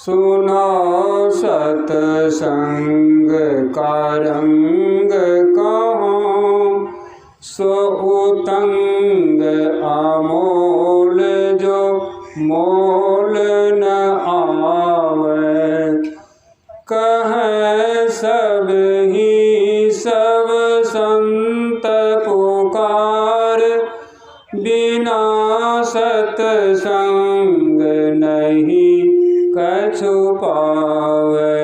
सुनो सतसंग का रंग कहो, सो उतंग अमोल जो मोल न आवे। कह सब ही सब संत पुकार, बिना सतसंग नहीं कछु पावे।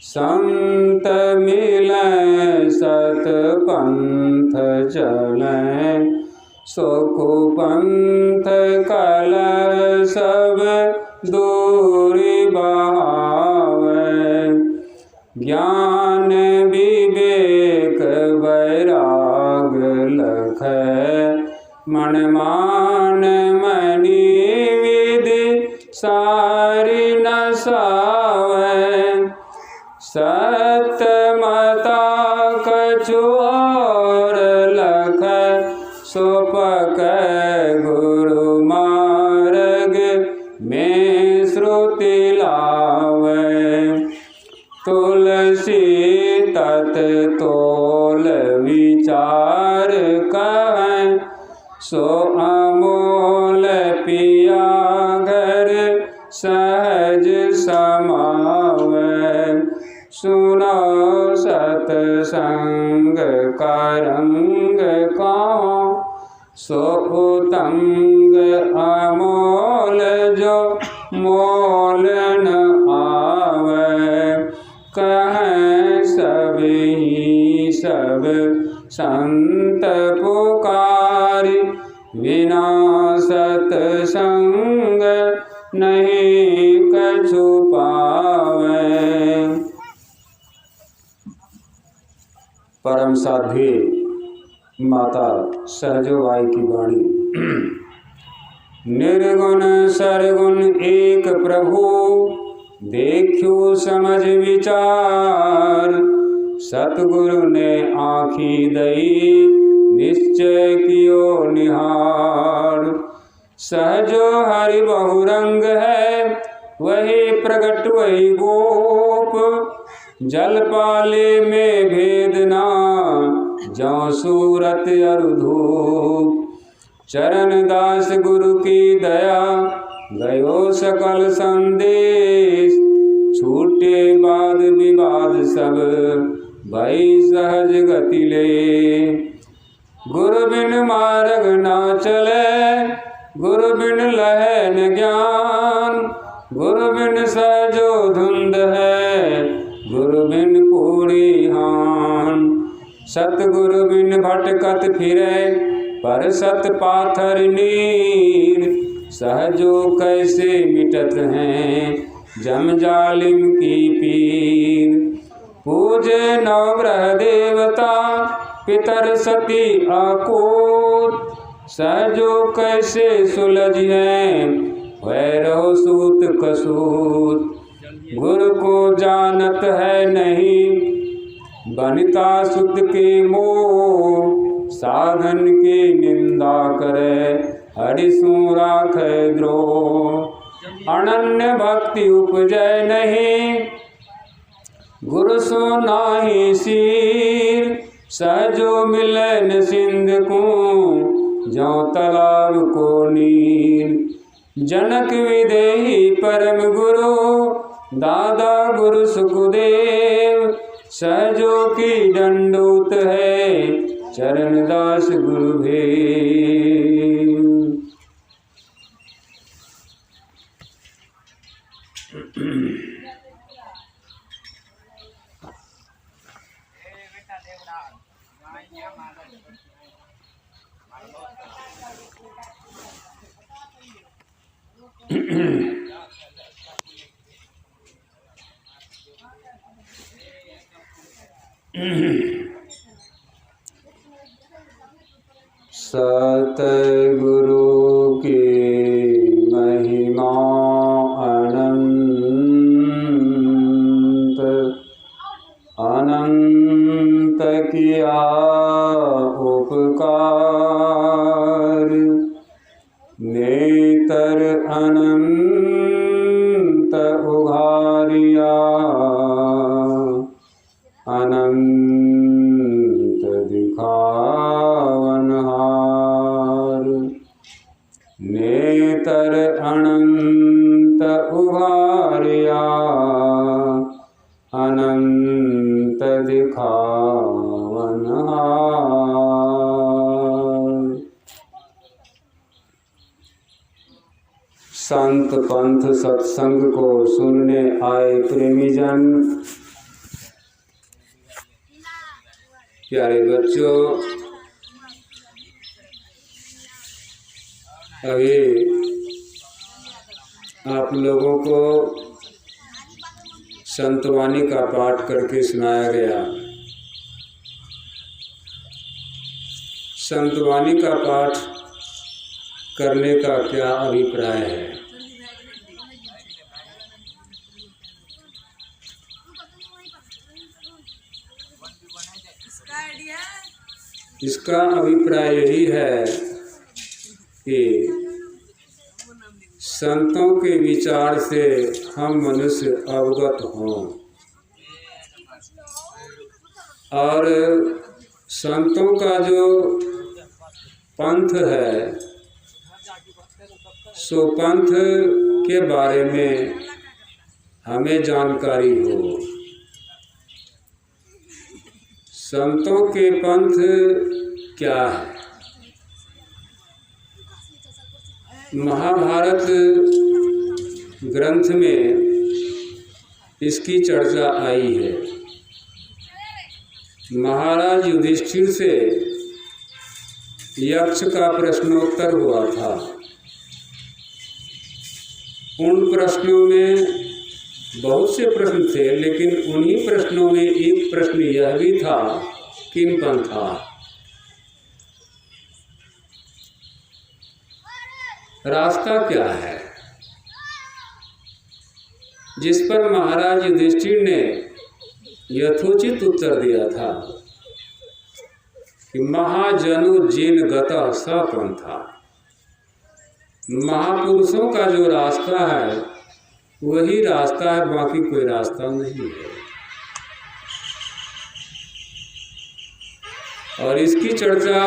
संत मिले सत पंथ चले, सुख पंथ कल सब दूरी बहावे। ज्ञान विवेक वैराग लख, मन मान मणि विधि सारी नसावे। सतमता कछु और लख, सुपक गुरु मार्ग में श्रुति लावे। तुलसी तत तोल विचार कहें, सो अमोल पिया घर सहज समावे। सुनो सतसंग का रंग संग काओ, सो उत्तंग अमोल जो मोल न आवे। कहें सब ही सब संत पुकारी, बिना सत्संग नहीं कछु पावे। परम साध्वी माता सहजोबाई की वाणी। निर्गुण सरगुण एक प्रभु, देखो समझ विचार। सतगुरु ने आँखी दई, निश्चय कियो निहार। सहजो हरि बहुरंग है, वही प्रगट वही गोप। जल पाले में भेद ना, जौ सूरत अरु धूप। चरण दास गुरु की दया, गयो सकल संदेश। छूटे बाद विवाद सब, भई सहज गति ले। गुरु बिन मार्ग ना चले, गुरु बिन लहे न ज्ञान। गुरु बिन सहजो धुंध है, गुरु बिन पूरी हान। सतगुरु बिन भटकत फिरे, पर सत पाथर नीर। सहजो कैसे मिटत हैं, जम जालिम की पीर। पूजे नवग्रह देवता, पितर सती आकोट। सहजो कैसे सुलझिए, भैरव सूत कसूत। गुरु को जानत है नहीं, बनिता सुत के मोह। साधन की निंदा करे, हरि सु राखे द्रोह। अनन्य भक्ति उपजय नहीं, गुरु सो नाही सीर। सहजो मिले न सिंध को, जौ तालाब को नीर। जनक विदेही परम गुरु, दादा गुरु सुखदेव। सहजो की दंडोत है, चरण दास गुरु भेव। सतगुरु की महिमा अनंत। अनंत किया उपकार, नेतर अनंत उघारिया। अनंत दिखावनहार, नेतर अनंत उघारिया। अनंत दिखावनहार। संत पंथ सत्संग को सुनने आए प्रेमी जन, प्यारे बच्चों, अभी आप लोगों को संतवाणी का पाठ करके सुनाया गया। संतवाणी का पाठ करने का क्या अभिप्राय है? इसका अभिप्राय यही है कि संतों के विचार से हम मनुष्य अवगत हों और संतों का जो पंथ है सो पंथ के बारे में हमें जानकारी हो। संतों के पंथ क्या है। महाभारत ग्रंथ में इसकी चर्चा आई है। महाराज युधिष्ठिर से यक्ष का प्रश्नोत्तर हुआ था। उन प्रश्नों में बहुत से प्रश्न थे, लेकिन उन्हीं प्रश्नों में एक प्रश्न यह भी था, किम पंथा, रास्ता क्या है। जिस पर महाराज युधिष्ठिर ने यथोचित उत्तर दिया था कि महाजनो जिन गतः स पंथा, महापुरुषों का जो रास्ता है वही रास्ता है, बाकी कोई रास्ता नहीं है। और इसकी चर्चा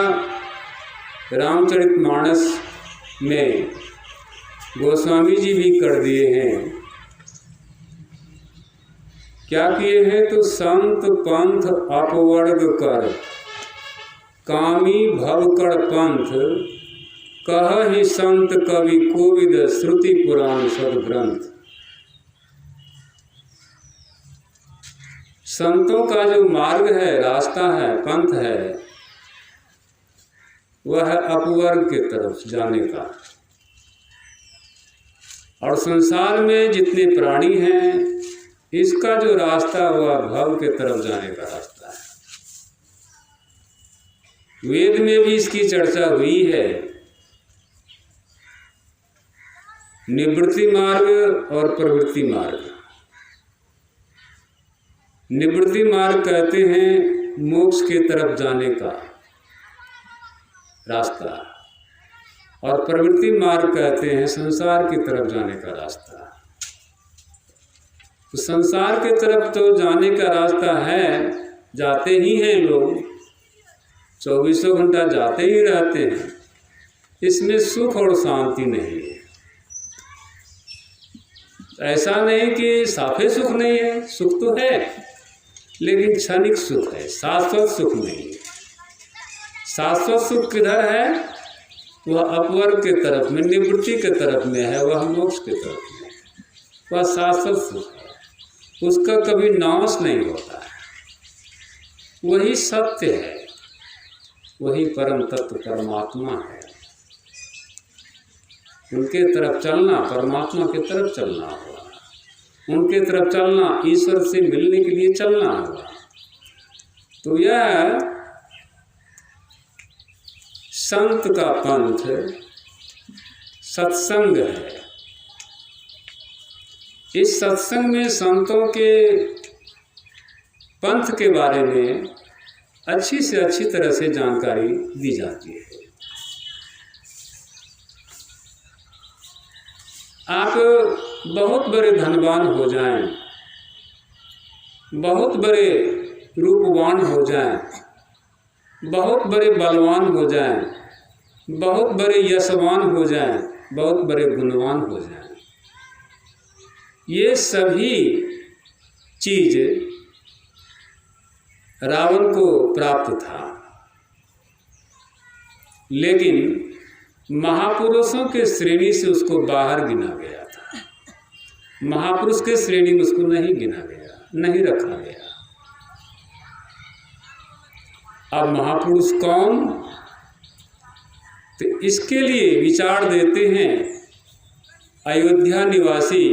रामचरितमानस में गोस्वामी जी भी कर दिए हैं। क्या किए हैं तो संत पंथ अपवर्ग कर, कामी भवकड़ पंथ, कह ही संत कवि कोविद श्रुति पुराण सदग्रंथ। संतों का जो मार्ग है, रास्ता है, पंथ है, वह है अपवर्ग की तरफ जाने का। और संसार में जितने प्राणी हैं, इसका जो रास्ता वह भव के तरफ जाने का रास्ता है। वेद में भी इसकी चर्चा हुई है। निवृत्ति मार्ग और प्रवृत्ति मार्ग। निवृत्ति मार्ग कहते हैं मोक्ष की तरफ जाने का रास्ता, और प्रवृत्ति मार्ग कहते हैं संसार की तरफ जाने का रास्ता। तो संसार की तरफ तो जाने का रास्ता है, जाते ही हैं लोग, 24 घंटा जाते ही रहते हैं। इसमें सुख और शांति नहीं है। ऐसा नहीं कि साफे सुख नहीं है, सुख तो है, लेकिन क्षणिक सुख है, शाश्वत सुख नहीं है। शाश्वत सुख किधर है? वह अपवर्ग के तरफ में, निवृत्ति के तरफ में है, वह मोक्ष के तरफ में। वह शाश्वत सुख है, उसका कभी नाश नहीं होता है। वही सत्य है, वही परम तत्व परमात्मा है। उनके तरफ चलना, परमात्मा की तरफ चलना होगा। उनके तरफ चलना, ईश्वर से मिलने के लिए चलना होगा। तो यह संत का पंथ सत्संग है। इस सत्संग में संतों के पंथ के बारे में अच्छी से अच्छी तरह से जानकारी दी जाती है। आप बहुत बड़े धनवान हो जाएं, बहुत बड़े रूपवान हो जाएं, बहुत बड़े बलवान हो जाएं, बहुत बड़े यशवान हो जाएं, बहुत बड़े गुणवान हो जाएं, ये सभी चीज रावण को प्राप्त था। लेकिन महापुरुषों के श्रेणी से उसको बाहर गिना गया था। महापुरुष के श्रेणी में उसको नहीं गिना गया, नहीं रखा गया। अब महापुरुष कौन? तो इसके लिए विचार देते हैं अयोध्या निवासी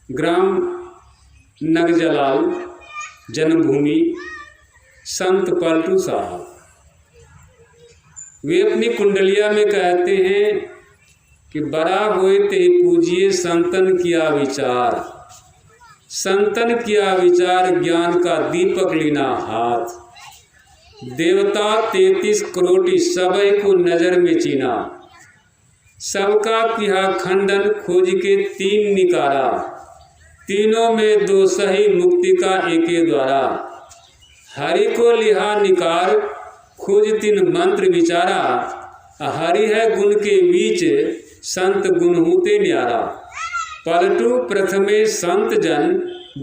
ग्राम नगजलाल जन्मभूमि संत पलटू साहब। वे अपनी कुंडलिया में कहते हैं कि बड़ा होए ते पूजिए संतन किया विचार, संतन किया विचार ज्ञान का दीपक लीना हाथ, देवता 33 करोड़ सबई को नजर में चीना, सबका किया खंडन खोज के 3 निकारा, तीनों में 2 सही मुक्ति का एके द्वारा, हरि को लिहा निकार खोज 3 मंत्र विचारा, हरि है गुण के बीच संत गुण होते न्यारा, पलटू प्रथमे संत जन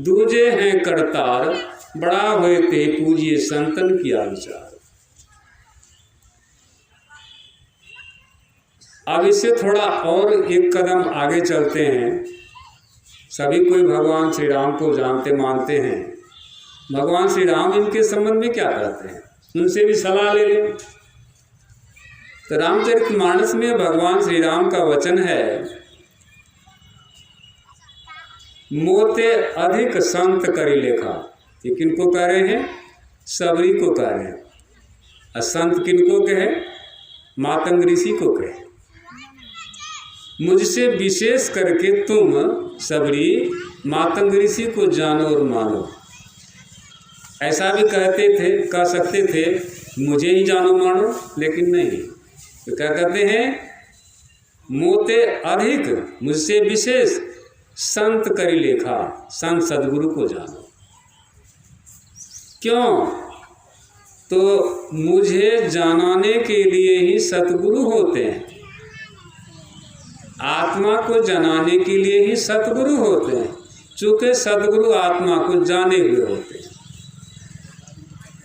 दूजे हैं करतार, बड़ा होए ते पूजिए संतन किया विचार। अब इससे थोड़ा और एक कदम आगे चलते हैं। सभी कोई भगवान श्री राम को जानते मानते हैं, भगवान श्री राम इनके संबंध में क्या कहते हैं, उनसे भी सलाह ले लें। तो रामचरितमानस में भगवान श्री राम का वचन है, मोते अधिक संत करी लेखा। ये किनको कह रहे हैं? सबरी को कह रहे हैं। और संत किनको कहे? मातंग ऋषि को कहे। मुझसे विशेष करके तुम सबरी मातंग ऋषि को जानो और मानो। ऐसा भी कहते थे, कह सकते थे मुझे ही जानो मानो, लेकिन नहीं, तो क्या कहते हैं? मोते अधिक, मुझसे विशेष संत करी लेखा, संत सदगुरु को जानो। क्यों? तो मुझे जानाने के लिए ही सतगुरु होते हैं, आत्मा को जनाने के लिए ही सतगुरु होते हैं। चूँकि सतगुरु आत्मा को जाने हुए होते हैं,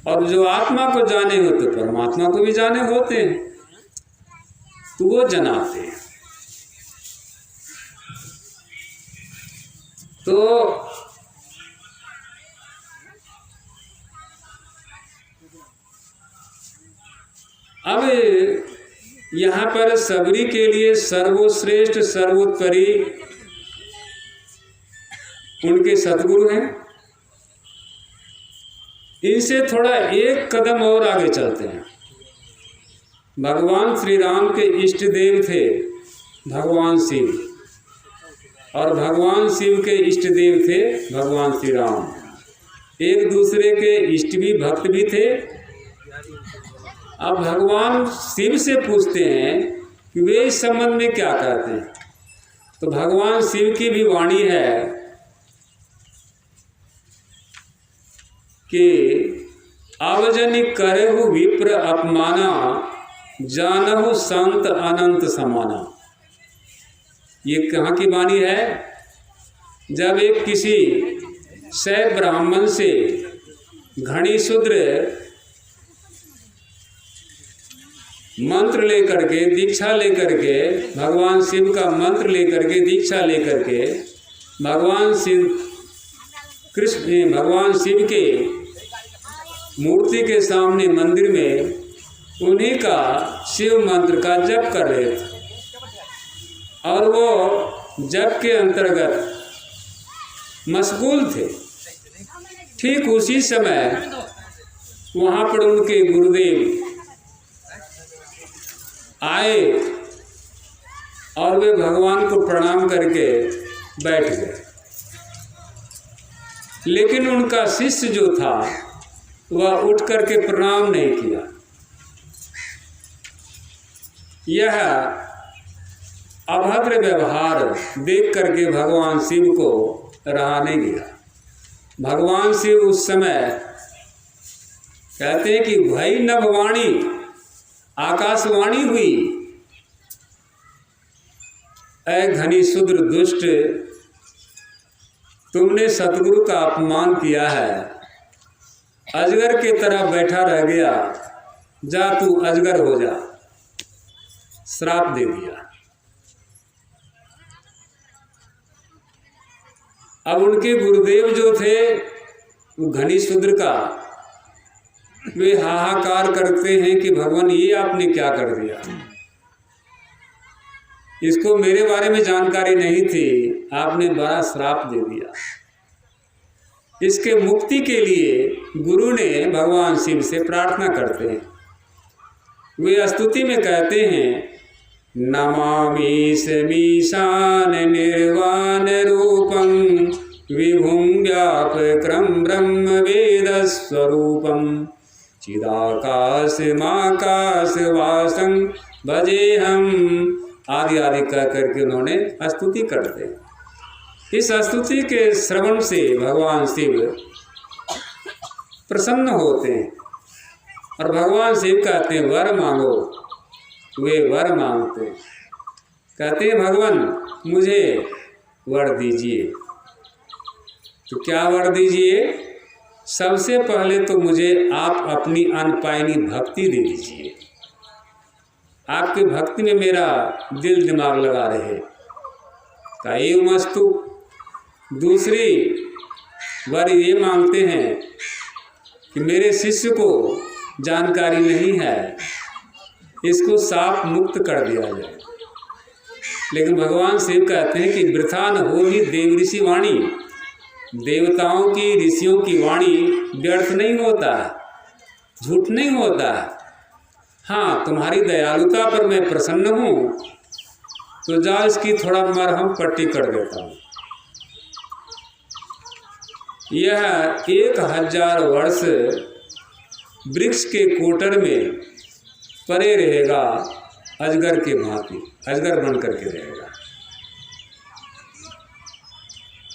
और जो आत्मा को जाने होते परमात्मा को भी जाने होते हैं, तो वो जनाते हैं। तो अब यहाँ पर सबरी के लिए सर्वश्रेष्ठ सर्वोत्तरी उनके सतगुरु हैं। इनसे थोड़ा एक कदम और आगे चलते हैं। भगवान श्री राम के इष्ट देव थे भगवान शिव, और भगवान शिव के इष्ट देव थे भगवान श्री राम। एक दूसरे के इष्ट भी भक्त भी थे। अब भगवान शिव से पूछते हैं कि वे इस संबंध में क्या कहते हैं। तो भगवान शिव की भी वाणी है कि अवजनि करहु विप्र अपमाना, जानहु संत अनंत समाना। ये कहाँ की वाणी है? जब एक किसी शैव ब्राह्मण से घड़ी शूद्र मंत्र लेकर के, दीक्षा लेकर के, भगवान शिव का मंत्र लेकर के, दीक्षा लेकर के भगवान शिव के मूर्ति के सामने मंदिर में उन्हीं का शिव मंत्र का जप कर रहे थे, और वो जप के अंतर्गत मशगूल थे। ठीक उसी समय वहाँ पर उनके गुरुदेव आए और वे भगवान को प्रणाम करके बैठ गए। लेकिन उनका शिष्य जो था वह उठ करके प्रणाम नहीं किया। यह अभद्र व्यवहार देख करके भगवान शिव को रहा नहीं गया। भगवान शिव उस समय कहते हैं कि भई नभवाणी, आकाशवाणी हुई, ऐ घनी शूद्र दुष्ट, तुमने सतगुरु का अपमान किया है, अजगर के तरह बैठा रह गया, जा तू अजगर हो जा। श्राप दे दिया। अब उनके गुरुदेव जो थे वो घनी शूद्र का, वे हाहाकार करते हैं कि भगवान ये आपने क्या कर दिया, इसको मेरे बारे में जानकारी नहीं थी, आपने बड़ा श्राप दे दिया। इसके मुक्ति के लिए गुरु ने भगवान शिव से प्रार्थना करते हैं। वे स्तुति में कहते हैं, नमामि समीशान निर्वाण रूपं विभुं व्यापक्रम ब्रह्म वेद स्वरूपम चिदाकाशमाकाशवासं भजेहम आदि आदि कह करके उन्होंने स्तुति करते हैं। इस स्तुति के श्रवण से भगवान शिव प्रसन्न होते हैं और भगवान शिव कहते हैं वर मांगो। वे वर मांगते हैं, कहते हैं भगवान मुझे वर दीजिए। तो क्या वर दीजिए? सबसे पहले तो मुझे आप अपनी अनपायनी भक्ति दे दीजिए, आपकी भक्ति में मेरा दिल दिमाग लगा रहे का एवमस्तु। दूसरी बार ये मांगते हैं कि मेरे शिष्य को जानकारी नहीं है, इसको साफ मुक्त कर दिया जाए। लेकिन भगवान शिव कहते हैं कि वृथा न हो ही देव ऋषि वाणी, देवताओं की ऋषियों की वाणी व्यर्थ नहीं होता, झूठ नहीं होता। हाँ, तुम्हारी दयालुता पर मैं प्रसन्न हूँ, तो जाओ इसकी थोड़ा मरहम पट्टी कर देता हूँ। यह 1000 वर्ष वृक्ष के कोटर में परे रहेगा, अजगर के भांति, अजगर बन करके रहेगा।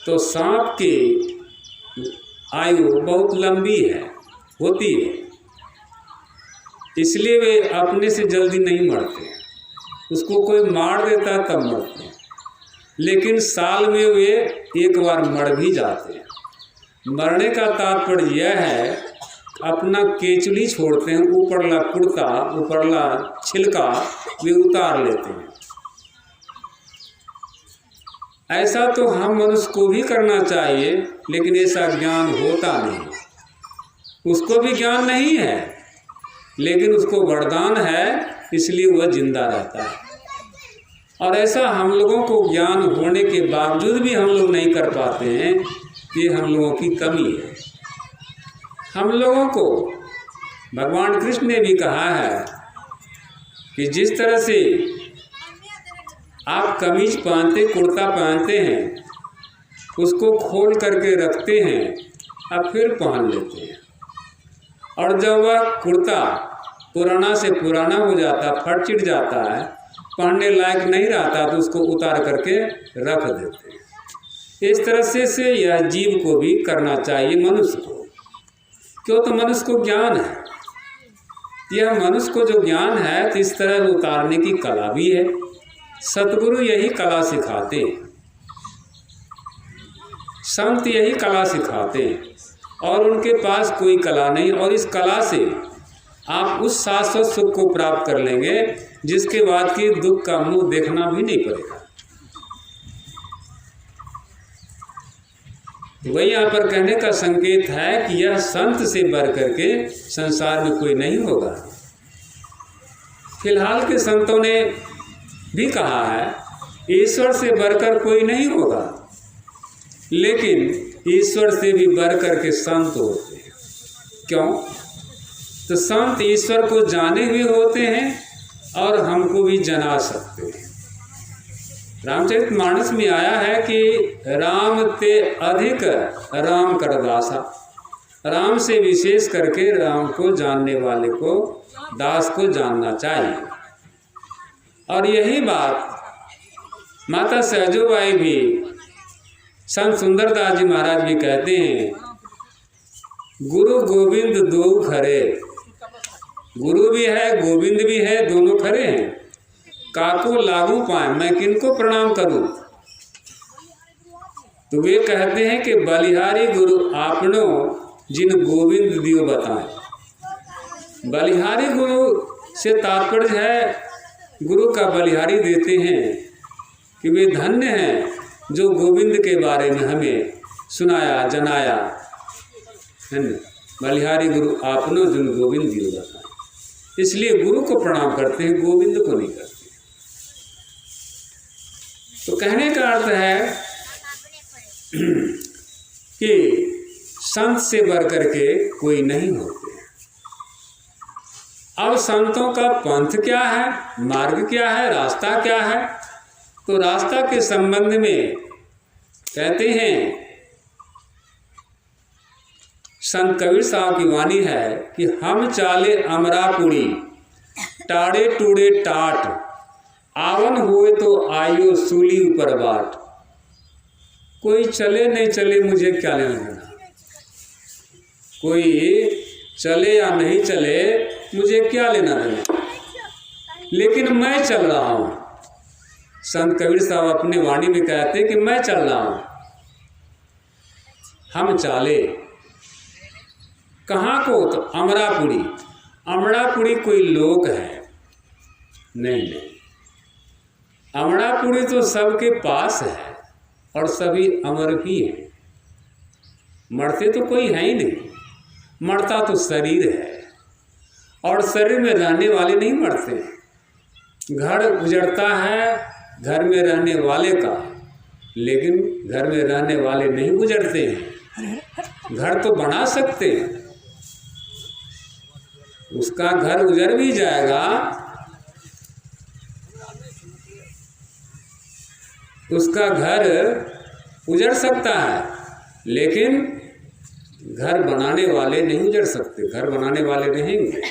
तो सांप की आयु बहुत लंबी है, होती है, इसलिए वे अपने से जल्दी नहीं मरते। उसको कोई मार देता तब मरते हैं, लेकिन साल में वे एक बार मर भी जाते हैं। मरने का तात्पर्य यह है, अपना केचुली छोड़ते हैं, ऊपरला कुर्ता, ऊपरला छिलका वे उतार लेते हैं। ऐसा तो हम मनुष्य को भी करना चाहिए, लेकिन ऐसा ज्ञान होता नहीं। उसको भी ज्ञान नहीं है, लेकिन उसको वरदान है, इसलिए वह जिंदा रहता है। और ऐसा हम लोगों को ज्ञान होने के बावजूद भी हम लोग नहीं कर पाते हैं, ये हम लोगों की कमी है। हम लोगों को भगवान कृष्ण ने भी कहा है कि जिस तरह से आप कमीज पहनते, कुर्ता पहनते हैं, उसको खोल करके रखते हैं, अब फिर पहन लेते हैं, और जब वह कुर्ता पुराना से पुराना हो जाता, फट चिट जाता है, पहनने लायक नहीं रहता, तो उसको उतार करके रख देते हैं। इस तरह से यह जीव को भी करना चाहिए, मनुष्य को। क्यों? तो मनुष्य को ज्ञान है। यह मनुष्य को जो ज्ञान है, तो इस तरह उतारने की कला भी है। सतगुरु यही कला सिखाते हैं, संत यही कला सिखाते हैं, और उनके पास कोई कला नहीं। और इस कला से आप उस शाश्वत सुख को प्राप्त कर लेंगे, जिसके बाद की दुख का मुंह देखना भी नहीं पड़ेगा। वही यहाँ पर कहने का संकेत है कि यह संत से बढ़ करके संसार में कोई नहीं होगा। फिलहाल के संतों ने भी कहा है, ईश्वर से बढ़कर कोई नहीं होगा, लेकिन ईश्वर से भी बढ़कर के संत होते हैं। क्यों? तो संत ईश्वर को जाने हुए होते हैं और हमको भी जना सकते हैं। रामचरितमानस में आया है कि राम ते अधिक राम कर दासा, राम से विशेष करके राम को जानने वाले को, दास को जानना चाहिए। और यही बात माता सहजोबाई भी, संत सुंदरदास जी महाराज भी कहते हैं, गुरु गोविंद दो खरे। गुरु भी है, गोविंद भी है, दोनों खरे हैं। काको लागू पाए, मैं किनको प्रणाम करूं? तो वे कहते हैं कि बलिहारी गुरु आपनो जिन गोविंद दियो बताएं। बलिहारी गुरु से तात्पर्य है, गुरु का बलिहारी देते हैं कि वे धन्य हैं जो गोविंद के बारे में हमें सुनाया, जनाया है न। बलिहारी गुरु आपनो जिन गोविंद दियो बताएं। इसलिए गुरु को प्रणाम करते हैं, गोविंद को नहीं करते। तो कहने का अर्थ है कि संत से बढ़ करके कोई नहीं होते। अब संतों का पंथ क्या है, मार्ग क्या है, रास्ता क्या है? तो रास्ता के संबंध में कहते हैं, संत कबीर साहब की वाणी है कि हम चाले अमरापुरी, टाड़े टूड़े टाट, आवन हुए तो आयो सूली ऊपर बाट। कोई चले नहीं चले मुझे क्या लेना देना, कोई चले या नहीं चले मुझे क्या लेना देना, लेकिन मैं चल रहा हूँ। संत कबीर साहब अपनी वाणी में कहते हैं कि मैं चल रहा हूँ। हम चाले, कहाँ को? तो अमरापुरी। अमरापुरी कोई लोक है? नहीं, अमरापुरी तो सबके पास है और सभी अमर भी हैं। मरते तो कोई है ही नहीं, मरता तो शरीर है और शरीर में रहने वाले नहीं मरते। घर उजड़ता है घर में रहने वाले का, लेकिन घर में रहने वाले नहीं गुजरते हैं। घर तो बना सकते हैं, उसका घर उजड़ भी जाएगा, उसका घर उजड़ सकता है, लेकिन घर बनाने वाले नहीं उजड़ सकते, घर बनाने वाले रहेंगे।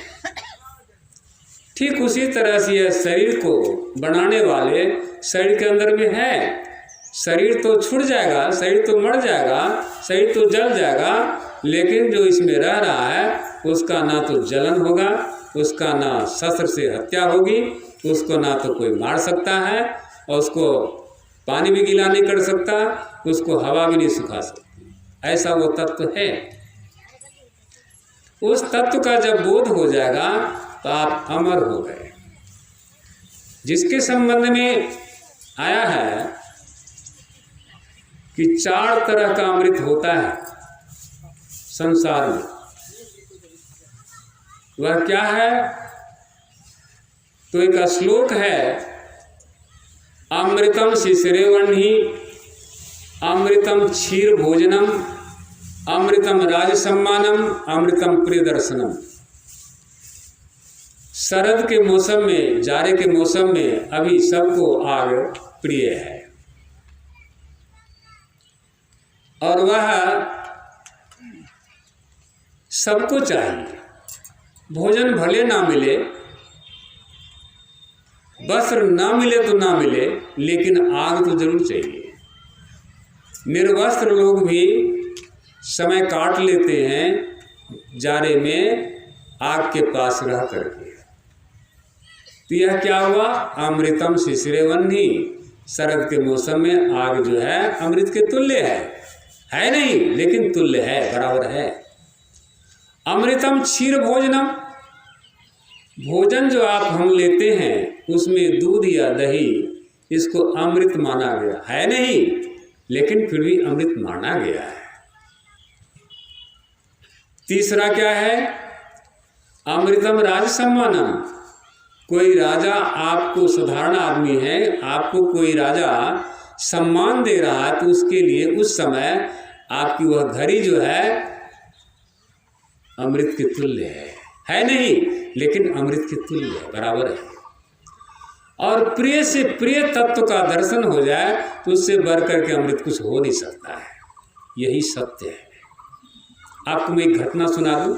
ठीक उसी तरह से यह शरीर को बनाने वाले शरीर के अंदर में है। शरीर तो छूट जाएगा, शरीर तो मर जाएगा, शरीर तो जल जाएगा, लेकिन जो इसमें रह रहा है उसका ना तो जलन होगा, उसका ना शस्त्र से हत्या होगी, उसको ना तो कोई मार सकता है और उसको पानी भी गीला नहीं कर सकता, उसको हवा भी नहीं सुखा सकती। ऐसा वो तत्व है। उस तत्व का जब बोध हो जाएगा तो आप अमर हो गए। जिसके संबंध में आया है कि 4 तरह का अमृत होता है संसार में, वह क्या है? तो एक श्लोक है, अमृतम शिशिरेवह्नि, अमृतम क्षीर भोजनम, अमृतम राज सम्मानम, अमृतम प्रिय दर्शनम। शरद के मौसम में, जाड़े के मौसम में अभी सबको आग प्रिय है और वह सबको चाहिए। भोजन भले ना मिले, वस्त्र ना मिले तो ना मिले, लेकिन आग तो जरूर चाहिए। निर्वस्त्र लोग भी समय काट लेते हैं जाड़े में आग के पास रह करके। तो यह क्या हुआ? अमृतम शिशिरेवह्नि। शरद के मौसम में आग जो है अमृत के तुल्य है नहीं, लेकिन तुल्य है, बराबर है। अमृतम क्षीर भोजनम, भोजन जो आप हम लेते हैं उसमें दूध या दही, इसको अमृत माना गया है नहीं, लेकिन फिर भी अमृत माना गया है। तीसरा क्या है? अमृतम राज सम्मानम। कोई राजा आपको, साधारण आदमी है, आपको कोई राजा सम्मान दे रहा है तो उसके लिए उस समय आपकी वह घड़ी जो है अमृत के तुल्य है नहीं, लेकिन अमृत के तुल्य है, बराबर है। और प्रिय से प्रिय तत्व का दर्शन हो जाए तो उससे बढ़ करके अमृत कुछ हो नहीं सकता है। यही सत्य है। आपको मैं एक घटना सुना दूं,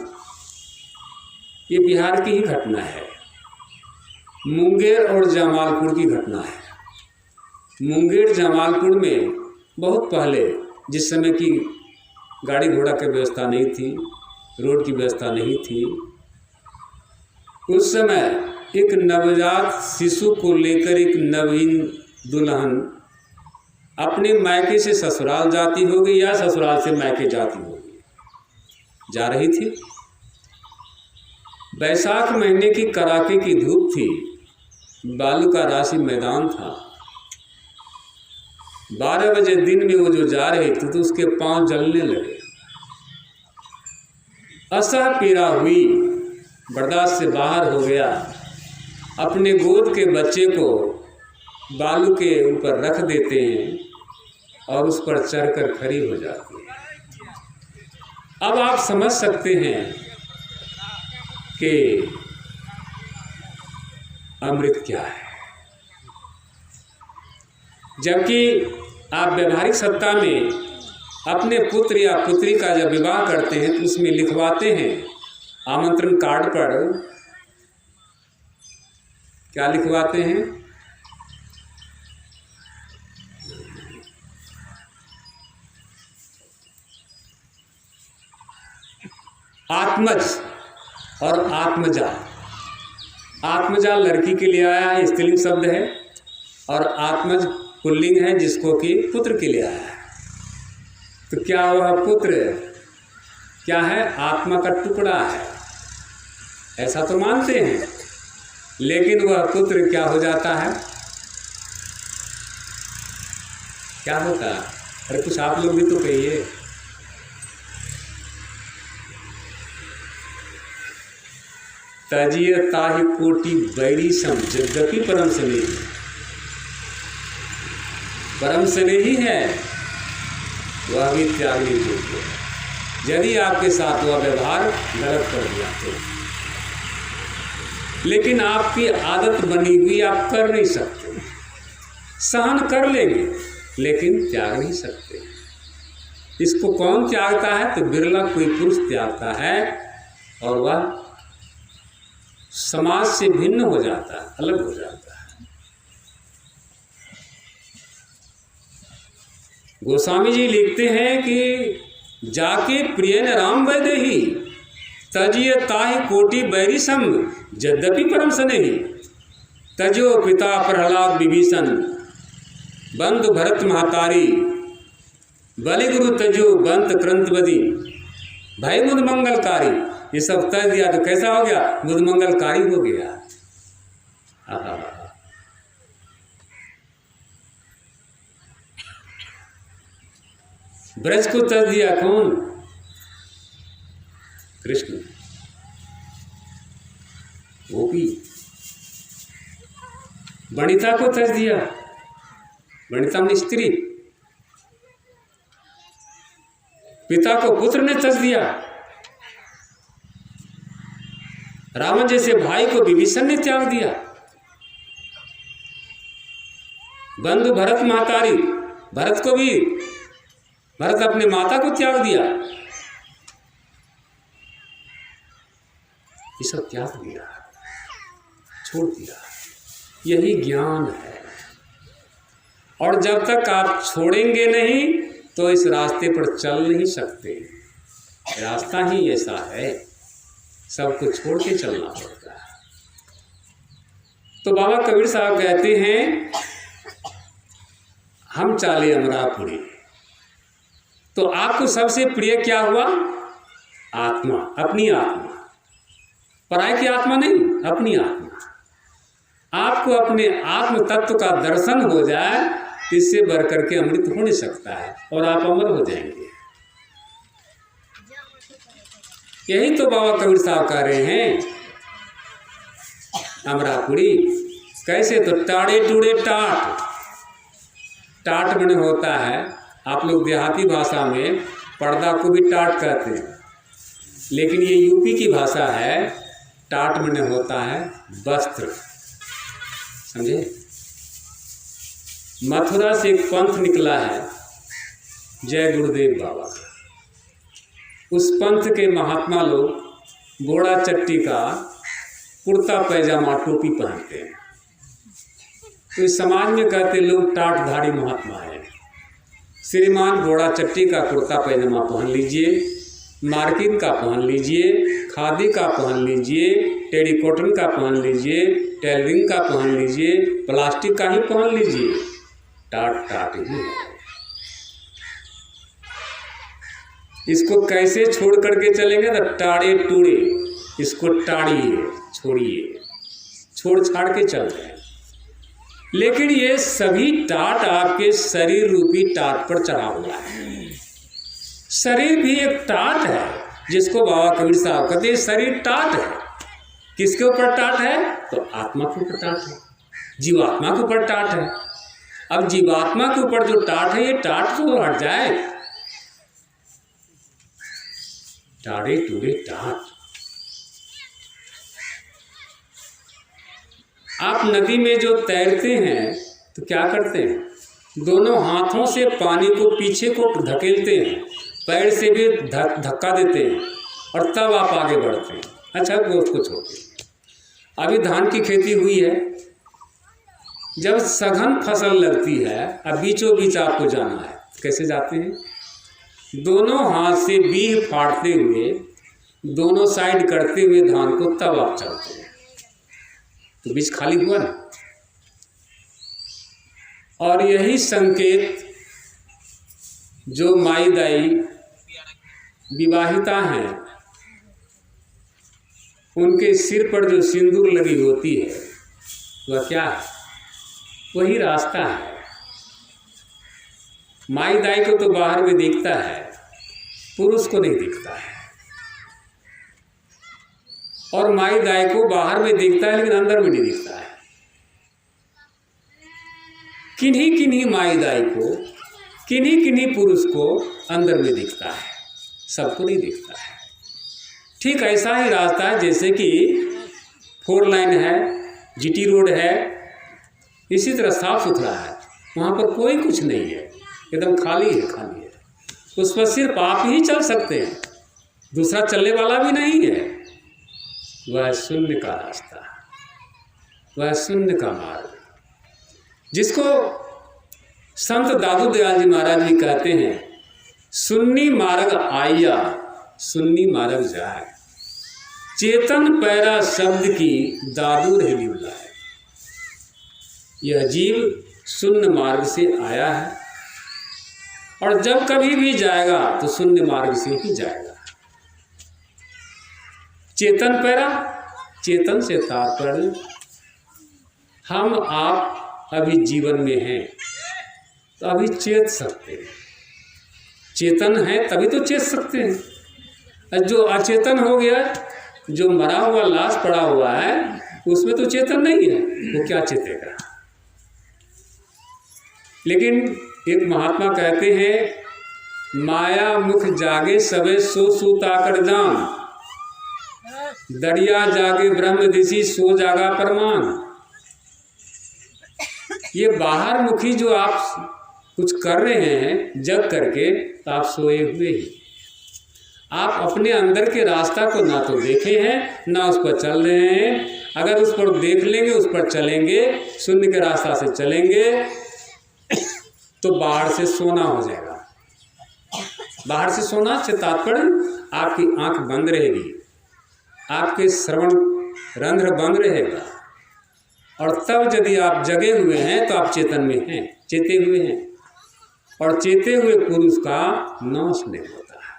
ये बिहार की ही घटना है, मुंगेर और जमालपुर की घटना है। मुंगेर जमालपुर में बहुत पहले, जिस समय की गाड़ी घोड़ा की व्यवस्था नहीं थी, रोड की व्यवस्था नहीं थी, उस समय एक नवजात शिशु को लेकर एक नवीन दुल्हन अपने मायके से ससुराल जाती होगी या ससुराल से मायके जाती होगी, जा रही थी। बैसाख महीने की कड़ाके की धूप थी, बालू का राशि मैदान था। 12 बजे दिन में वो जो जा रही थी तो उसके पांव जलने लगे। असह पीड़ा हुई, बर्दाश्त से बाहर हो गया। अपने गोद के बच्चे को बालू के ऊपर रख देते हैं और उस पर चढ़कर खड़ी हो जाती है। अब आप समझ सकते हैं कि अमृत क्या है। जबकि आप व्यवहारिक सत्ता में अपने पुत्र या पुत्री का जब विवाह करते हैं तो उसमें लिखवाते हैं आमंत्रण कार्ड पर, क्या लिखवाते हैं? आत्मज और आत्मजा। आत्मजा लड़की के लिए आया है, स्त्रीलिंग शब्द है, और आत्मज पुल्लिंग है जिसको कि पुत्र के लिए आया है। तो क्या वह पुत्र क्या है? आत्मा का टुकड़ा है, ऐसा तो मानते हैं। लेकिन वह पुत्र क्या हो जाता है? क्या होता है? अरे कुछ आप लोग भी तो कहिए। तजिय ताहि कोटि बैरी सम यद्यपि परम स्नेही। परम स्नेही है वह भी त्यागने योग्य है। यदि आपके साथ वह व्यवहार गलत कर दिया तो, लेकिन आपकी आदत बनी हुई, आप कर नहीं सकते। सहन कर लेंगे लेकिन त्याग नहीं सकते। इसको कौन त्यागता है? तो बिरला कोई पुरुष त्यागता है, और वह समाज से भिन्न हो जाता है, अलग हो जाता है। गोस्वामी जी लिखते हैं कि जाके प्रिय न राम वैदेही तजिय ताहि कोटि बैरी संग यद्यपि परम स्नेही। तजो पिता प्रहलाद विभीषण बंधु भरत महतारी बलि गुरु तजो बंत क्रंत बदी भय मुद मंगलकारी। ये सब तज दिया तो कैसा हो गया? मुद मंगलकारी हो गया। ब्रज को तज दिया कौन? कृष्ण। गोपी। वनिता को तज दिया, वनिता में स्त्री। पिता को पुत्र ने तज दिया, रावण जैसे भाई को विभीषण ने त्याग दिया। बंधु भरत महतारी, भरत को भी, भरत अपने माता को त्याग दिया। ये सब त्याग दिया, छोड़ दिया। यही ज्ञान है। और जब तक आप छोड़ेंगे नहीं तो इस रास्ते पर चल नहीं सकते। रास्ता ही ऐसा है, सबको छोड़ के चलना पड़ता है। तो बाबा कबीर साहब कहते हैं हम चाले अमरापुरी। तो आपको सबसे प्रिय क्या हुआ? आत्मा, अपनी आत्मा। पराय की आत्मा नहीं, अपनी आत्मा। आपको अपने आत्म तत्व का दर्शन हो जाए, इससे बढ़कर के अमृत हो नहीं सकता है, और आप अमर हो जाएंगे। यही तो बाबा कबीर साहब कह रहे हैं अमरापुरी। कैसे? तो टाड़े टूड़े टाट। टाट मैंने होता है, आप लोग देहाती भाषा में पर्दा को भी टाट कहते हैं, लेकिन ये यूपी की भाषा है। टाट मैंने होता है वस्त्र, समझे? मथुरा से एक पंथ निकला है, जय गुरुदेव बाबा का। उस पंथ के महात्मा लोग घोड़ा चट्टी का कुर्ता पैजामा टोपी पहनते हैं। तो इस समाज में कहते लोग टाटधारी महात्मा है। श्रीमान घोड़ा चट्टी का कुर्ता पैजामा पहन लीजिए, मार्किन का पहन लीजिए, खादी का पहन लीजिए, टेरिकॉटन का पहन लीजिए, टेलरिंग का पहन लीजिए, प्लास्टिक का ही पहन लीजिए। टाट टाट ही है। इसको कैसे छोड़ करके चलेंगे? तो टाड़े टूड़े, इसको टाड़िए, छोड़िए, छोड़ छाड़ के चल रहे हैं। लेकिन ये सभी टाट आपके शरीर रूपी टाट पर चढ़ा हुआ है। शरीर भी एक टाट है, जिसको बाबा कबीर साहब कहते हैं शरीर टाट है। किसके ऊपर टाट है? तो आत्मा के ऊपर टाट है, जीवात्मा के ऊपर टाट है। अब जीवात्मा के ऊपर जो टाट है, ये टाट तो हट जाए। टाड़े टूड़े टाट। आप नदी में जो तैरते हैं तो क्या करते हैं? दोनों हाथों से पानी को पीछे को धकेलते हैं, पैर से भी धक्का देते हैं, और तब आप आगे बढ़ते हैं। अच्छा, वो उसको छोड़ते। अभी धान की खेती हुई है, जब सघन फसल लगती है, अब बीचों बीच आपको जाना है, कैसे जाते हैं? दोनों हाथ से बीह फाड़ते हुए, दोनों साइड करते हुए धान को, तब आप चलते हैं। तो बीच खाली हुआ ना। और यही संकेत जो माई दाई विवाहिता हैं, उनके सिर पर जो सिंदूर लगी होती है वह क्या है? वही रास्ता है। माई दाई को तो बाहर में दिखता है, पुरुष को नहीं दिखता है। और माई दाई को बाहर में दिखता है लेकिन अंदर में नहीं दिखता है। किन्हीं किन्हीं माई दाई को, किन्हीं किन्हीं पुरुष को अंदर में दिखता है, सबको नहीं दिखता है। ठीक ऐसा ही रास्ता है जैसे कि 4 लाइन है, जीटी रोड है, इसी तरह साफ सुथरा है, वहाँ पर कोई कुछ नहीं है, एकदम खाली है, खाली है। उस पर सिर्फ आप ही चल सकते हैं, दूसरा चलने वाला भी नहीं है। वह शून्य का रास्ता, वह शून्य का मार्ग, जिसको संत दादू दयाल जी महाराज भी कहते हैं, सुन्नी मार्ग आया सुन्नी मार्ग जाए, चेतन पैरा शब्द की दादू रही बुलाए। यह जीव शून्य मार्ग से आया है और जब कभी भी जाएगा तो शून्य मार्ग से ही जाएगा। चेतन पैरा, चेतन से तात्पर्य हम आप अभी जीवन में हैं तो अभी चेत सकते हैं। चेतन है तभी तो चेत सकते हैं। जो अचेतन हो गया, जो मरा हुआ लाश पड़ा हुआ है, उसमें तो चेतन नहीं है, वो क्या चेतेगा। लेकिन एक महात्मा कहते हैं, माया मुख जागे सबे सो सूता कर जान, दरिया जागे ब्रह्म दिशी सो जागा परमान। ये बाहर मुखी जो आप कुछ कर रहे हैं जग करके, तो आप सोए हुए ही। आप अपने अंदर के रास्ता को ना तो देखे हैं ना उस पर चल रहे हैं। अगर उस पर देख लेंगे, उस पर चलेंगे, शून्य के रास्ता से चलेंगे, तो बाहर से सोना हो जाएगा। बाहर से सोना से तात्पर्य आपकी आंख बंद रहेगी, आपके श्रवण रंध्र बंद रहेगा, और तब यदि आप जगे हुए हैं तो आप चेतन में हैं, चेते हुए हैं। और चेते हुए पुरुष का नाश नहीं होता है,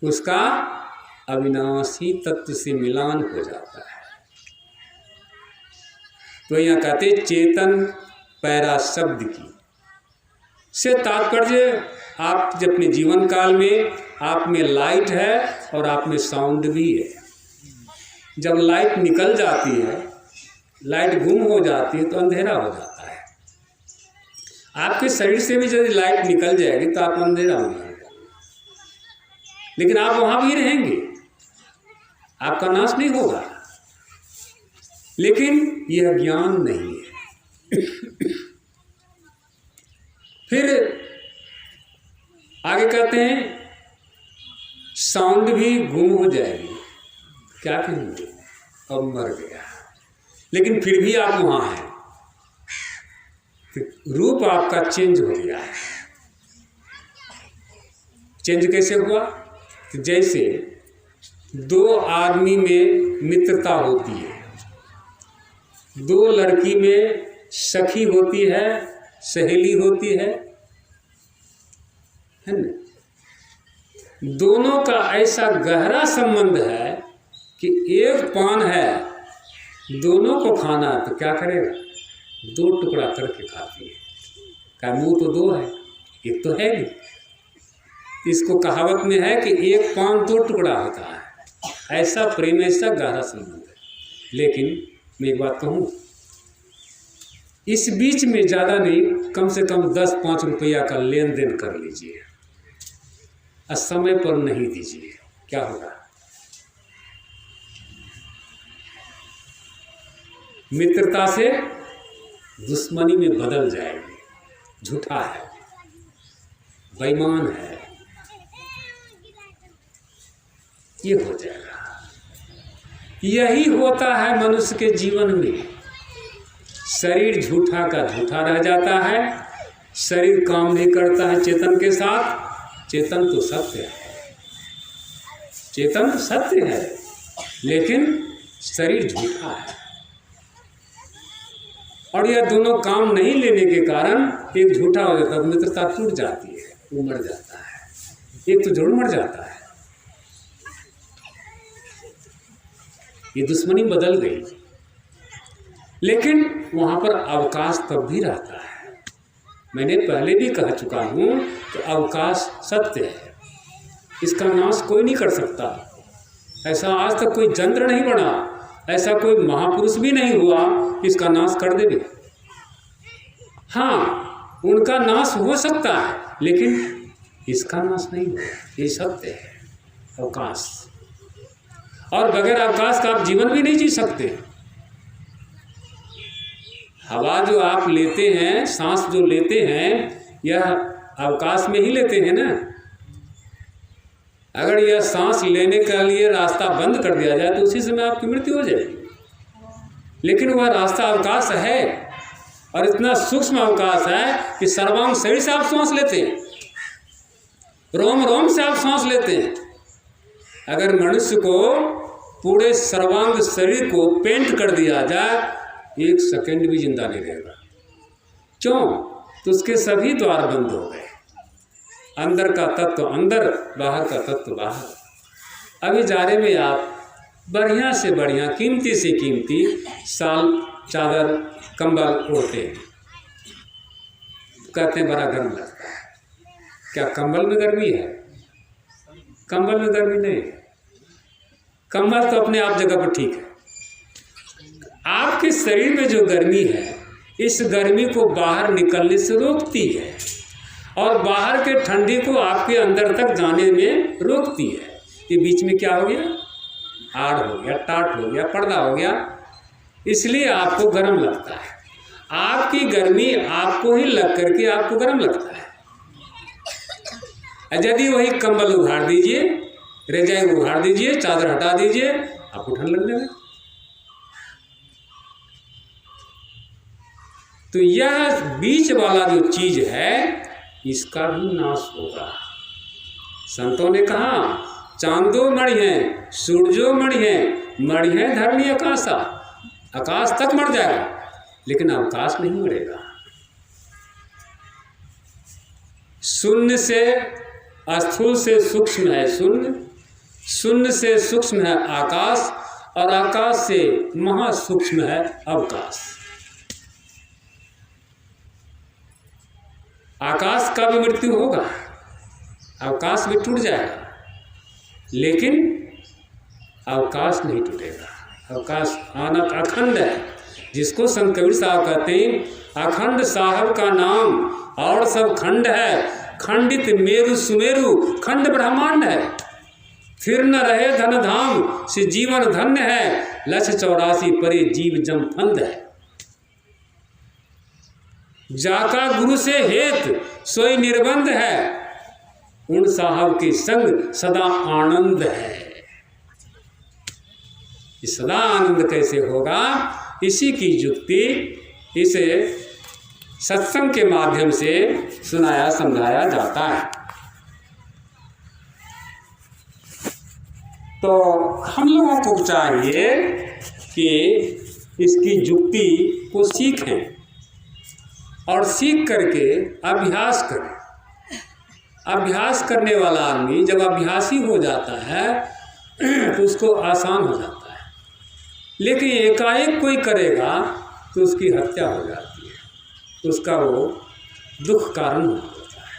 उसका अविनाशी तत्व से मिलान हो जाता है। तो यहाँ कहते चेतन पैरा शब्द की से तात्पर्य आप जब अपने जीवन काल में आप में लाइट है और आप में साउंड भी है। जब लाइट निकल जाती है, लाइट गुम हो जाती है, तो अंधेरा हो जाता है। आपके शरीर से भी यदि लाइट निकल जाएगी तो आप अंधेरा हो जाएगा, लेकिन आप वहाँ भी रहेंगे, आपका नाश नहीं होगा। लेकिन यह ज्ञान नहीं है। फिर आगे कहते हैं साउंड भी गुम हो जाएगी। क्या कहेंगे, अब मर गया, लेकिन फिर भी आप वहाँ हैं। रूप आपका चेंज हो गया है। चेंज कैसे हुआ? जैसे 2 आदमी में मित्रता होती है, 2 लड़की में सखी होती है, सहेली होती है ना? दोनों का ऐसा गहरा संबंध है कि एक पान है, दोनों को खाना तो क्या करेगा, 2 टुकड़ा करके खाती है। क्या मुंह तो 2 है, एक तो है नहीं। इसको कहावत में है कि एक पान 2 टुकड़ा होता है। ऐसा प्रेम, ऐसा गहरा संबंध है। लेकिन मैं एक बात कहूँ, इस बीच में ज़्यादा नहीं, कम से कम 10-5 रुपया का लेन देन कर लीजिए, और समय पर नहीं दीजिए। क्या होगा? मित्रता से दुश्मनी में बदल जाएगी। झूठा है, बेईमान है, ये हो जाएगा। यही होता है मनुष्य के जीवन में। शरीर झूठा का झूठा रह जाता है, शरीर काम नहीं करता है चेतन के साथ। चेतन तो सत्य है, चेतन सत्य है, लेकिन शरीर झूठा है। और यह दोनों काम नहीं लेने के कारण एक झूठा हो जाता है, मित्रता टूट जाती है, वो मर जाता है। एक तो जरूर मर जाता है। ये दुश्मनी बदल गई, लेकिन वहां पर अवकाश तब भी रहता है। मैंने पहले भी कह चुका हूं कि अवकाश सत्य है, इसका नाश कोई नहीं कर सकता। ऐसा आज तक कोई यंत्र नहीं बना, ऐसा कोई महापुरुष भी नहीं हुआ कि इसका नाश कर देवे। हाँ, उनका नाश हो सकता है, लेकिन इसका नाश नहीं होगा, ये सत्य है। अवकाश, और बगैर अवकाश का आप जीवन भी नहीं जी सकते। हवा जो आप लेते हैं, सांस जो लेते हैं, यह अवकाश में ही लेते हैं ना। अगर यह सांस लेने के लिए रास्ता बंद कर दिया जाए तो उसी समय आपकी मृत्यु हो जाएगी। लेकिन वह रास्ता अवकाश है, और इतना सूक्ष्म अवकाश है कि सर्वांग शरीर से आप सांस लेते हैं, रोम रोम से आप सांस लेते हैं। अगर मनुष्य को पूरे सर्वांग शरीर को पेंट कर दिया जाए, एक सेकंड भी जिंदा नहीं रहेगा। क्यों? तो उसके सभी द्वार बंद हो गए। अंदर का तत्व अंदर, बाहर का तत्व बाहर। अभी जाड़े में आप बढ़िया से बढ़िया, कीमती से कीमती शाल, चादर, कंबल ओढ़ते हैं, कहते हैं बड़ा गर्म लगता है। क्या कंबल में गर्मी है? कंबल में गर्मी नहीं है। कंबल तो अपने आप जगह पर ठीक है। आपके शरीर में जो गर्मी है, इस गर्मी को बाहर निकलने से रोकती है, और बाहर के ठंडी को आपके अंदर तक जाने में रोकती है। ये बीच में क्या हो गया? आड़ हो गया, टाट हो गया, पर्दा हो गया, इसलिए आपको गर्म लगता है। आपकी गर्मी आपको ही लग करके आपको गर्म लगता है। यदि वही कंबल उघाड़ दीजिए, रजाई उघाड़ दीजिए, चादर हटा दीजिए, आपको ठंड लगने लगे। तो यह बीच वाला जो चीज है, इसका भी नाश होगा। संतों ने कहा, चांदो मणि है, सूरजो मणि है धरणी आकाशा। आकाश तक मर जाएगा, लेकिन अवकाश नहीं मरेगा। शून्य से स्थूल से सूक्ष्म है शून्य, शून्य से सूक्ष्म है आकाश, और आकाश से महासूक्ष्म है अवकाश। आकाश का भी मृत्यु होगा, अवकाश भी टूट जाएगा, लेकिन अवकाश नहीं टूटेगा। अवकाश आनंद अखंड है, जिसको संत कबीर साहब कहते हैं, अखंड साहब का नाम और सब खंड है, खंडित मेरु सुमेरु खंड ब्रह्मांड है। फिर न रहे धन धाम से जीवन धन्य है, लक्ष्य 84 परे जीव जम फंद है। जाका गुरु से हेत सोई निर्बंध है, उन साहब के संग सदा आनंद है। इस सदा आनंद कैसे होगा? इसी की युक्ति इसे सत्संग के माध्यम से सुनाया समझाया जाता है। तो हम लोगों को चाहिए कि इसकी युक्ति को सीखें, और सीख करके अभ्यास करें। अभ्यास करने वाला आदमी जब अभ्यासी हो जाता है तो उसको आसान हो जाता है, लेकिन एकाएक कोई करेगा तो उसकी हत्या हो जाती है, तो उसका वो दुख कारण हो जाता है।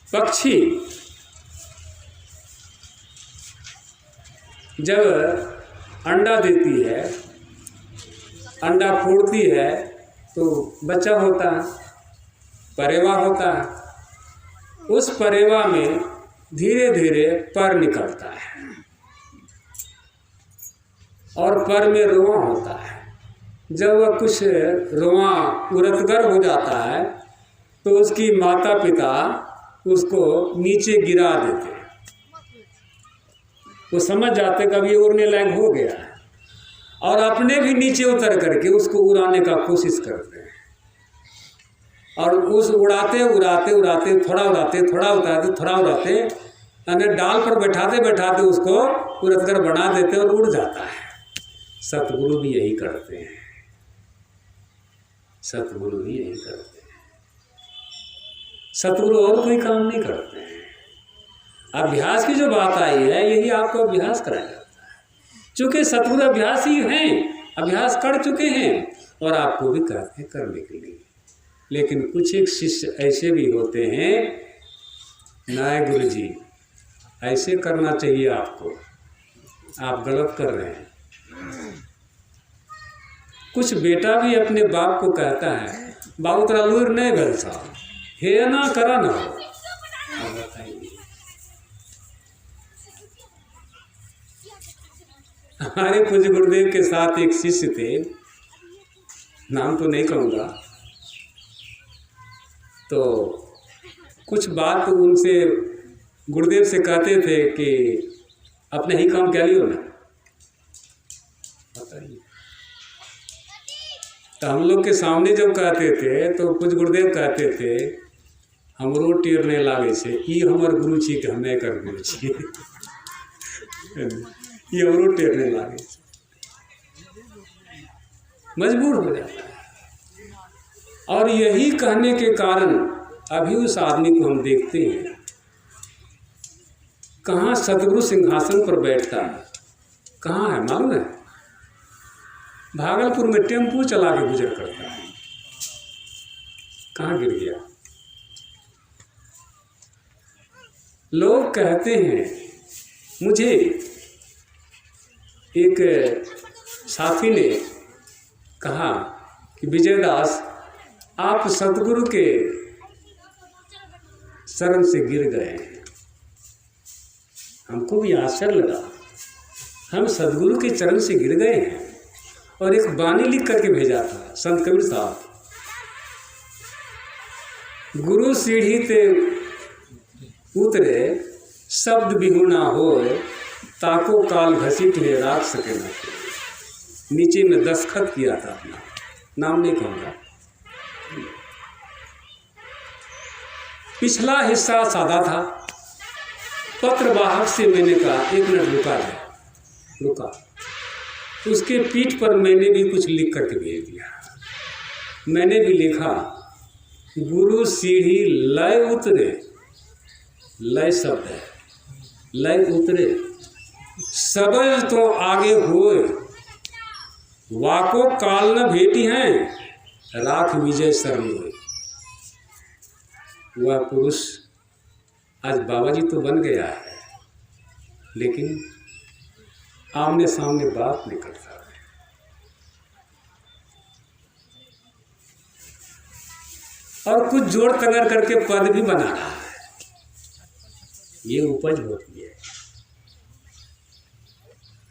पक्षी जब अंडा देती है, अंडा फोड़ती है, तो बच्चा होता है, परेवा होता है। उस परेवा में धीरे धीरे पर निकलता है, और पर में रोआ होता है। जब वह कुछ रोआ उरतगर हो जाता है, तो उसकी माता पिता उसको नीचे गिरा देते हैं। वो समझ जाते कभी उड़ने लायक हो गया है, और अपने भी नीचे उतर करके उसको उड़ाने का कोशिश करते हैं। और उस उड़ाते उड़ाते उड़ाते थोड़ा उड़ाते थोड़ा उड़ाते थोड़ा उड़ाते, यानी डाल पर बैठाते बैठाते उसको उड़तगर बना देते और उड़ जाता है। सतगुरु भी यही करते हैं, सतगुरु भी यही करते हैं। सतगुरु और कोई काम नहीं करते हैं। अभ्यास की जो बात आई है, यही आपको अभ्यास कराया जाता है। चूँकि सतगुरु अभ्यास ही हैं, अभ्यास कर चुके हैं और आपको भी कहते हैं करने के लिए। लेकिन कुछ एक शिष्य ऐसे भी होते हैं, नाय गुरु जी ऐसे करना चाहिए आपको, आप गलत कर रहे हैं। कुछ बेटा भी अपने बाप को कहता है, बाबू तेरा लूर नहीं भेल साहब, हे ना करा ना हो। हमारे पूज्य गुरुदेव के साथ एक शिष्य थे, नाम तो नहीं कहूँगा, तो कुछ बात उनसे गुरुदेव से कहते थे कि अपने ही काम क्या लियो ना, बताइए। तो हम लोग के सामने जब कहते थे तो कुछ गुरुदेव कहते थे, हमरो टेर नहीं लागे से, ई हमर गुरु छी कि हम नहीं कर गुरु छी। ये हमरो टेर नहीं लागे से, मजबूर हो जाता है। और यही कहने के कारण अभी उस आदमी को हम देखते हैं, कहाँ सतगुरु सिंहासन पर बैठता है, कहाँ है मालूम है? भागलपुर में टेम्पू चला के गुजर करता है, कहाँ गिर गया? लोग कहते हैं, मुझे एक साथी ने कहा कि विजयदास आप सतगुरु के शरण से गिर गए हैं। हमको भी आश्चर्य लगा, हम सतगुरु के चरण से गिर गए हैं। और एक बानी लिख करके भेजा था संत कबीर साहब, गुरु सीढ़ी ते उतरे शब्द बिहुना होए, ताको काल घसीट ले राख सके ना। नीचे में दस्तखत किया था, अपना नाम नहीं कहूँगा। पिछला हिस्सा सादा था, पत्र वाहक से मैंने कहा 1 मिनट रुका। उसके पीठ पर मैंने भी कुछ लिख करके भेज दिया। मैंने भी लिखा, गुरु सीढ़ी लय उतरे, लय शब्द है, लय उतरे सबज तो आगे होए, वाको काल न भेटी हैं, राख विजय शरण हुए। वह पुरुष आज बाबा जी तो बन गया है, लेकिन आमने सामने बात नहीं करता है। और कुछ जोड़ तंगर करके पद भी बना रहा है, ये उपज होती है।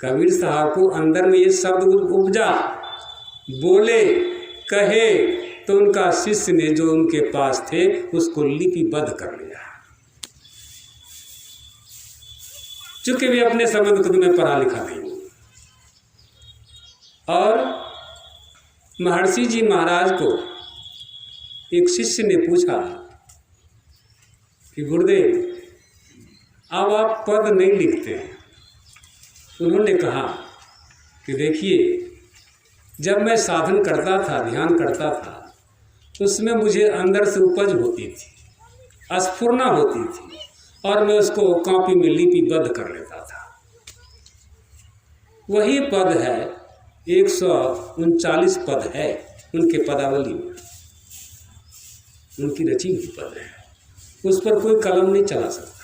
कबीर साहब को अंदर में ये शब्द उपजा, बोले कहे तो उनका शिष्य ने जो उनके पास थे उसको लिपिबद्ध कर लिया। चूंकि वे अपने संबंध खुद में पढ़ा लिखा नहीं। और महर्षि जी महाराज को एक शिष्य ने पूछा कि गुरुदेव अब आप पद नहीं लिखते हैं। उन्होंने कहा कि देखिए, जब मैं साधन करता था, ध्यान करता था, उसमें मुझे अंदर से उपज होती थी, स्फुरना होती थी, और मैं उसको कॉपी में लिपिबद्ध कर लेता था। वही पद है, 139 पद है उनके पदावली में, उनकी रची हुई पद है, उस पर कोई कलम नहीं चला सकता।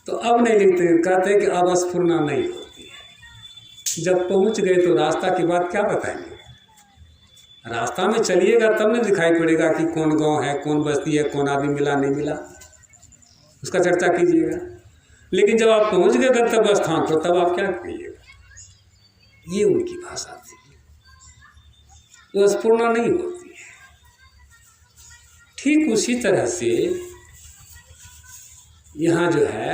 तो अब नहीं लिखते, कहते कि अब स्फुरना नहीं होती है। जब पहुंच गए तो रास्ता के बाद क्या बताएंगे? रास्ता में चलिएगा तब नहीं दिखाई पड़ेगा कि कौन गांव है, कौन बस्ती है, कौन आदमी मिला नहीं मिला, उसका चर्चा कीजिएगा। लेकिन जब आप पहुंच गए गंतव्य स्थान पर, तब आप क्या कहिएगा? ये उनकी भाषा थी, वो स्फुरना नहीं होती है। ठीक उसी तरह से यहाँ जो है,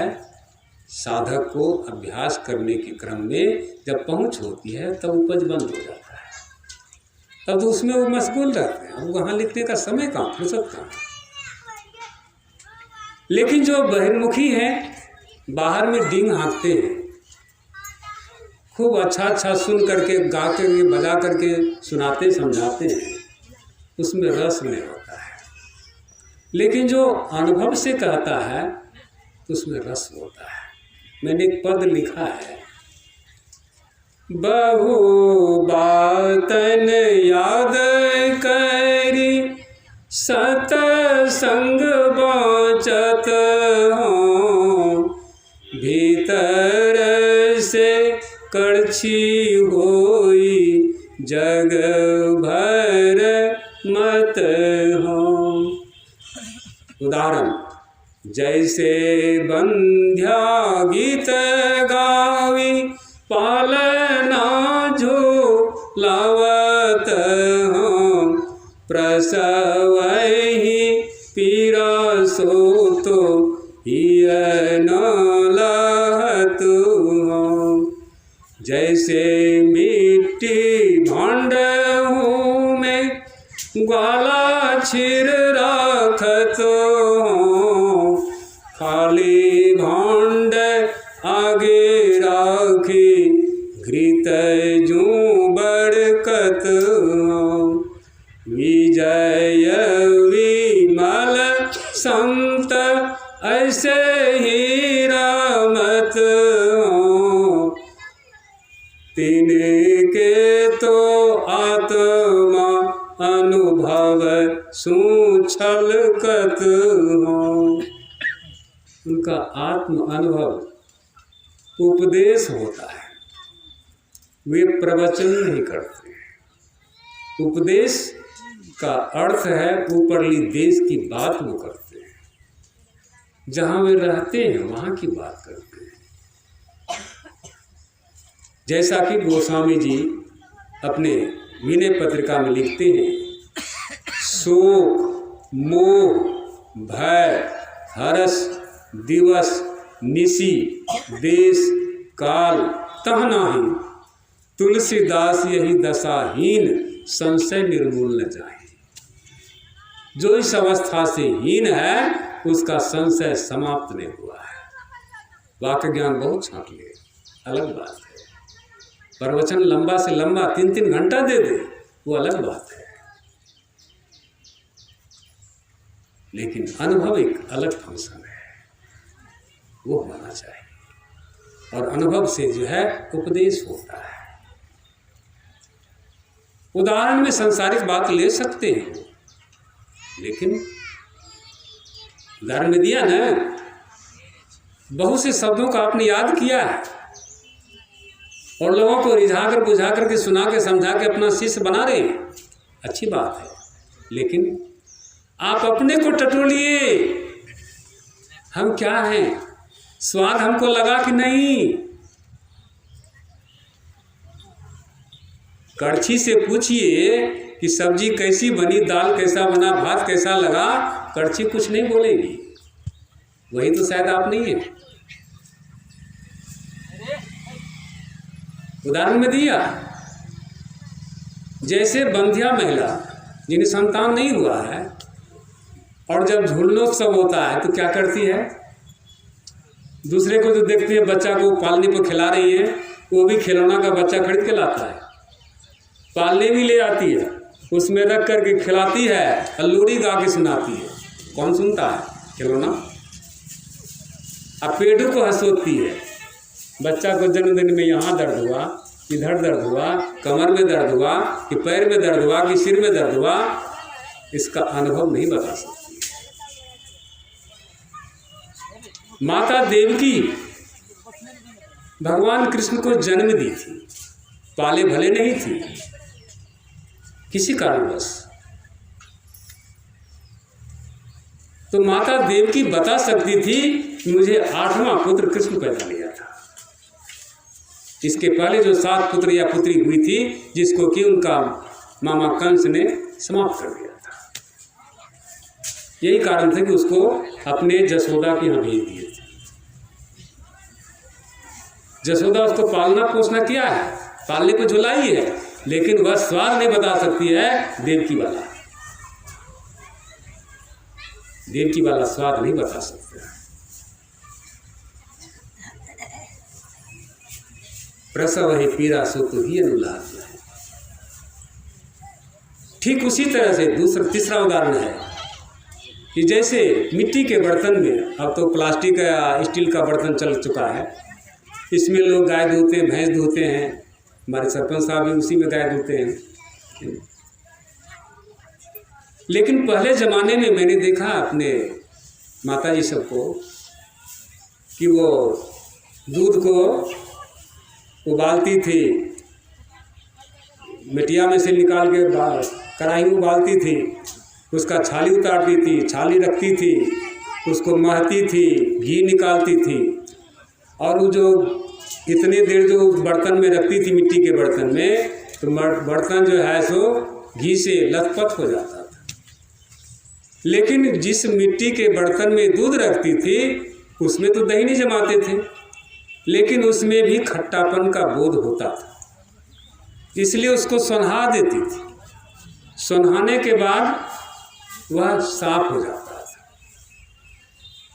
साधक को अभ्यास करने के क्रम में जब पहुंच होती है तब उपज बंद हो जाता है, तब तो उसमें वो मशगूल रहते हैं। वहाँ लिखने का समय कहाँ, फुर्सत कहाँ। लेकिन जो बहिर्मुखी हैं, बाहर में डींग हाँकते हैं, खूब अच्छा अच्छा सुन करके, गा करके, बजा करके सुनाते समझाते हैं, उसमें रस नहीं होता है, लेकिन जो अनुभव से कहता है उसमें रस होता है। मैंने एक पद लिखा है, बहु बातन याद करी सतसंग बाँचत हों, भीतर से कड़छी होई जग भर मत हों। उदाहरण, जैसे बंध्या गीत गावी पालना झूलावत हों, प्रसवहि पीरा सो तो हिय न लहत हों। जैसे मिट्टी भांड हूँ में ग्वाला छिर राखत हों, खाली भांड आगे राखी घृत जू बड़कत हों। विजय विमल संत ऐसे ही रमत हों, तिनके तो आत्मा अनुभव सुछलकत हों। उनका आत्म अनुभव उपदेश होता है, वे प्रवचन नहीं करते। उपदेश का अर्थ है ऊपरली देश की बात वो करते हैं, जहाँ वे रहते हैं वहाँ की बात करते हैं। जैसा कि गोस्वामी जी अपने विनय पत्रिका में लिखते हैं, शोक मोह भय हर्ष दिवस निशी देश काल तह नाही, तुलसीदास यही दशाहीन संशय निर्मूल न जाए। जो इस अवस्था से हीन है उसका संशय समाप्त नहीं हुआ है। वाक्य ज्ञान बहुत छाट ले, अलग बात है। प्रवचन लंबा से लंबा 3-3 घंटा दे दे, वो अलग बात है, लेकिन अनुभव एक अलग फंक्शन है, वो होना चाहिए। और अनुभव से जो है उपदेश होता है। उदाहरण में सांसारिक बात ले सकते हैं, लेकिन उदाहरण में दिया ना, बहुत से शब्दों का आपने याद किया है और लोगों को रिझा कर बुझा करके सुना के समझा के अपना शिष्य बना रहे हैं, अच्छी बात है। लेकिन आप अपने को टटोलिए, हम क्या हैं, स्वाद हमको लगा कि नहीं। कड़छी से पूछिए कि सब्जी कैसी बनी, दाल कैसा बना, भात कैसा लगा, कड़छी कुछ नहीं बोलेगी। वही तो शायद आप नहीं है। उदाहरण में दिया, जैसे बंध्या महिला जिन्हें संतान नहीं हुआ है और जब झूलनोत्सव होता है तो क्या करती है, दूसरे को जो देखती है बच्चा को पालने पर खिला रही है, वो भी खिलौना का बच्चा खरीद के लाता है, पालने भी ले आती है, उसमें रख करके खिलाती है, अल्लूरी गा के सुनाती है। कौन सुनता है? खिलौना। अब पेटों को हंसोती है, बच्चा को जन्मदिन में यहाँ दर्द हुआ, इधर दर्द हुआ, कमर में दर्द हुआ, कि पैर में दर्द हुआ, कि सिर में दर्द हुआ, इसका अनुभव नहीं बता सकती। माता देवकी भगवान कृष्ण को जन्म दी थी, पाले भले नहीं थी, किसी कारणवश। तो माता देवकी बता सकती थी कि मुझे 8वां पुत्र कृष्ण पैदा लिया था। इसके पहले जो 7 पुत्र या पुत्री हुई थी, जिसको कि उनका मामा कंस ने समाप्त कर दिया था। यही कारण था कि उसको अपने जसोदा के यहाँ भेज दिए थे। जसोदा उसको पालना पोसना किया है, पालने को झुलाई है, लेकिन वह स्वाद नहीं बता सकती है देवकी वाला। देवकी वाला स्वाद नहीं बता सकता। प्रसव ही पीरा सो तो ही अनुलाद है। ठीक उसी तरह से तीसरा उदाहरण है कि जैसे मिट्टी के बर्तन में, अब तो प्लास्टिक या स्टील का बर्तन चल चुका है, इसमें लोग गाय धोते हैं, भैंस धोते हैं, हमारे सरपंच साहब भी उसी में गाय धोते हैं। लेकिन पहले ज़माने में मैंने देखा अपने माता जी सबको कि वो दूध को उबालती थी, मिटिया में से निकाल के कढ़ाई में उबालती थी, उसका छाली उतारती थी, छाली रखती थी, उसको महती थी, घी निकालती थी, और वो जो इतने देर जो बर्तन में रखती थी, मिट्टी के बर्तन में, तो बर्तन जो है सो घी से लथपथ हो जाता था। लेकिन जिस मिट्टी के बर्तन में दूध रखती थी उसमें तो दही नहीं जमाते थे, लेकिन उसमें भी खट्टापन का बोध होता था, इसलिए उसको सोन्हा देती थी। सोन्हाने के बाद वह साफ हो जाता था।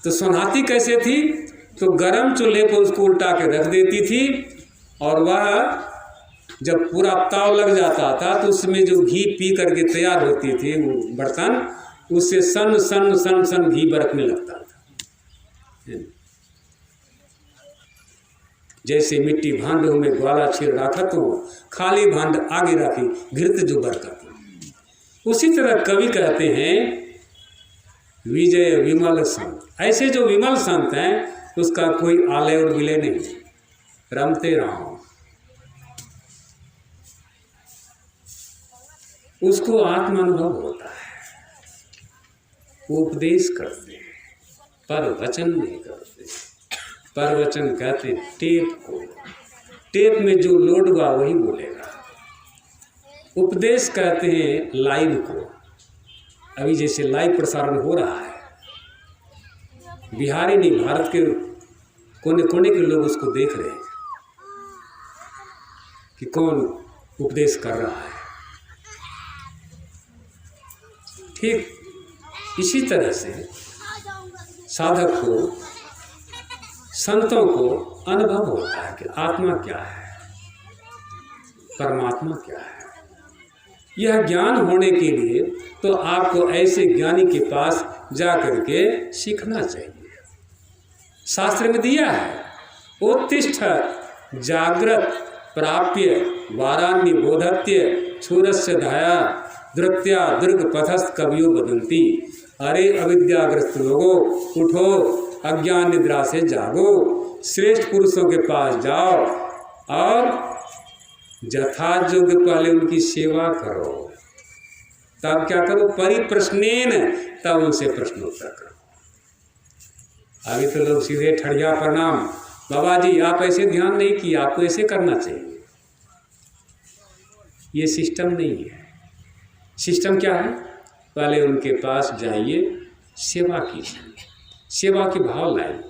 तो सोन्हाती कैसे थी? तो गरम चूल्हे पर उसको उल्टा के रख देती थी, और वह जब पूरा ताव लग जाता था तो उसमें जो घी पी करके तैयार होती थी वो बर्तन, उससे सन सन सन सन घी बरकने लगता था। जैसे मिट्टी भांड में ग्वाला छीर राखत हो, खाली भांड आगे राखी घृत जो बरकत। उसी तरह कवि कहते हैं विजय विमल संत, ऐसे जो विमल संत हैं उसका कोई आलय और विलय नहीं, रमते राम। उसको आत्मानुभव होता है, वो उपदेश करते हैं, पर वचन नहीं करते। पर वचन कहते हैं टेप को, टेप में जो लोड हुआ वही बोलेगा। उपदेश कहते हैं लाइव को। अभी जैसे लाइव प्रसारण हो रहा है, बिहारी नहीं, भारत के कोने कोने के लोग उसको देख रहे हैं कि कौन उपदेश कर रहा है। ठीक इसी तरह से साधक को, संतों को अनुभव होता है कि आत्मा क्या है, परमात्मा क्या है। यह ज्ञान होने के लिए तो आपको ऐसे ज्ञानी के पास जा करके सीखना चाहिए। शास्त्र में दिया है, उत्तिष्ठ जागृत प्राप्य वारान्य बोधत्य क्षुरस्य धाया धृत्या दुर्ग पथस्थ कवियों बदंती। अरे अविद्याग्रस्त लोगों, उठो, अज्ञान निद्रा से जागो, श्रेष्ठ पुरुषों के पास जाओ और यथायोग्य पहले उनकी सेवा करो, तब क्या करो, परिप्रश्नेन, तब उनसे प्रश्नोत्तर करो। अभी तो लोग सीधे ठड़िया प्रणाम, बाबा जी आप ऐसे ध्यान नहीं किए, आपको ऐसे करना चाहिए। ये सिस्टम नहीं है। सिस्टम क्या है? पहले उनके पास जाइए, सेवा कीजिए, सेवा की भाव लाइए,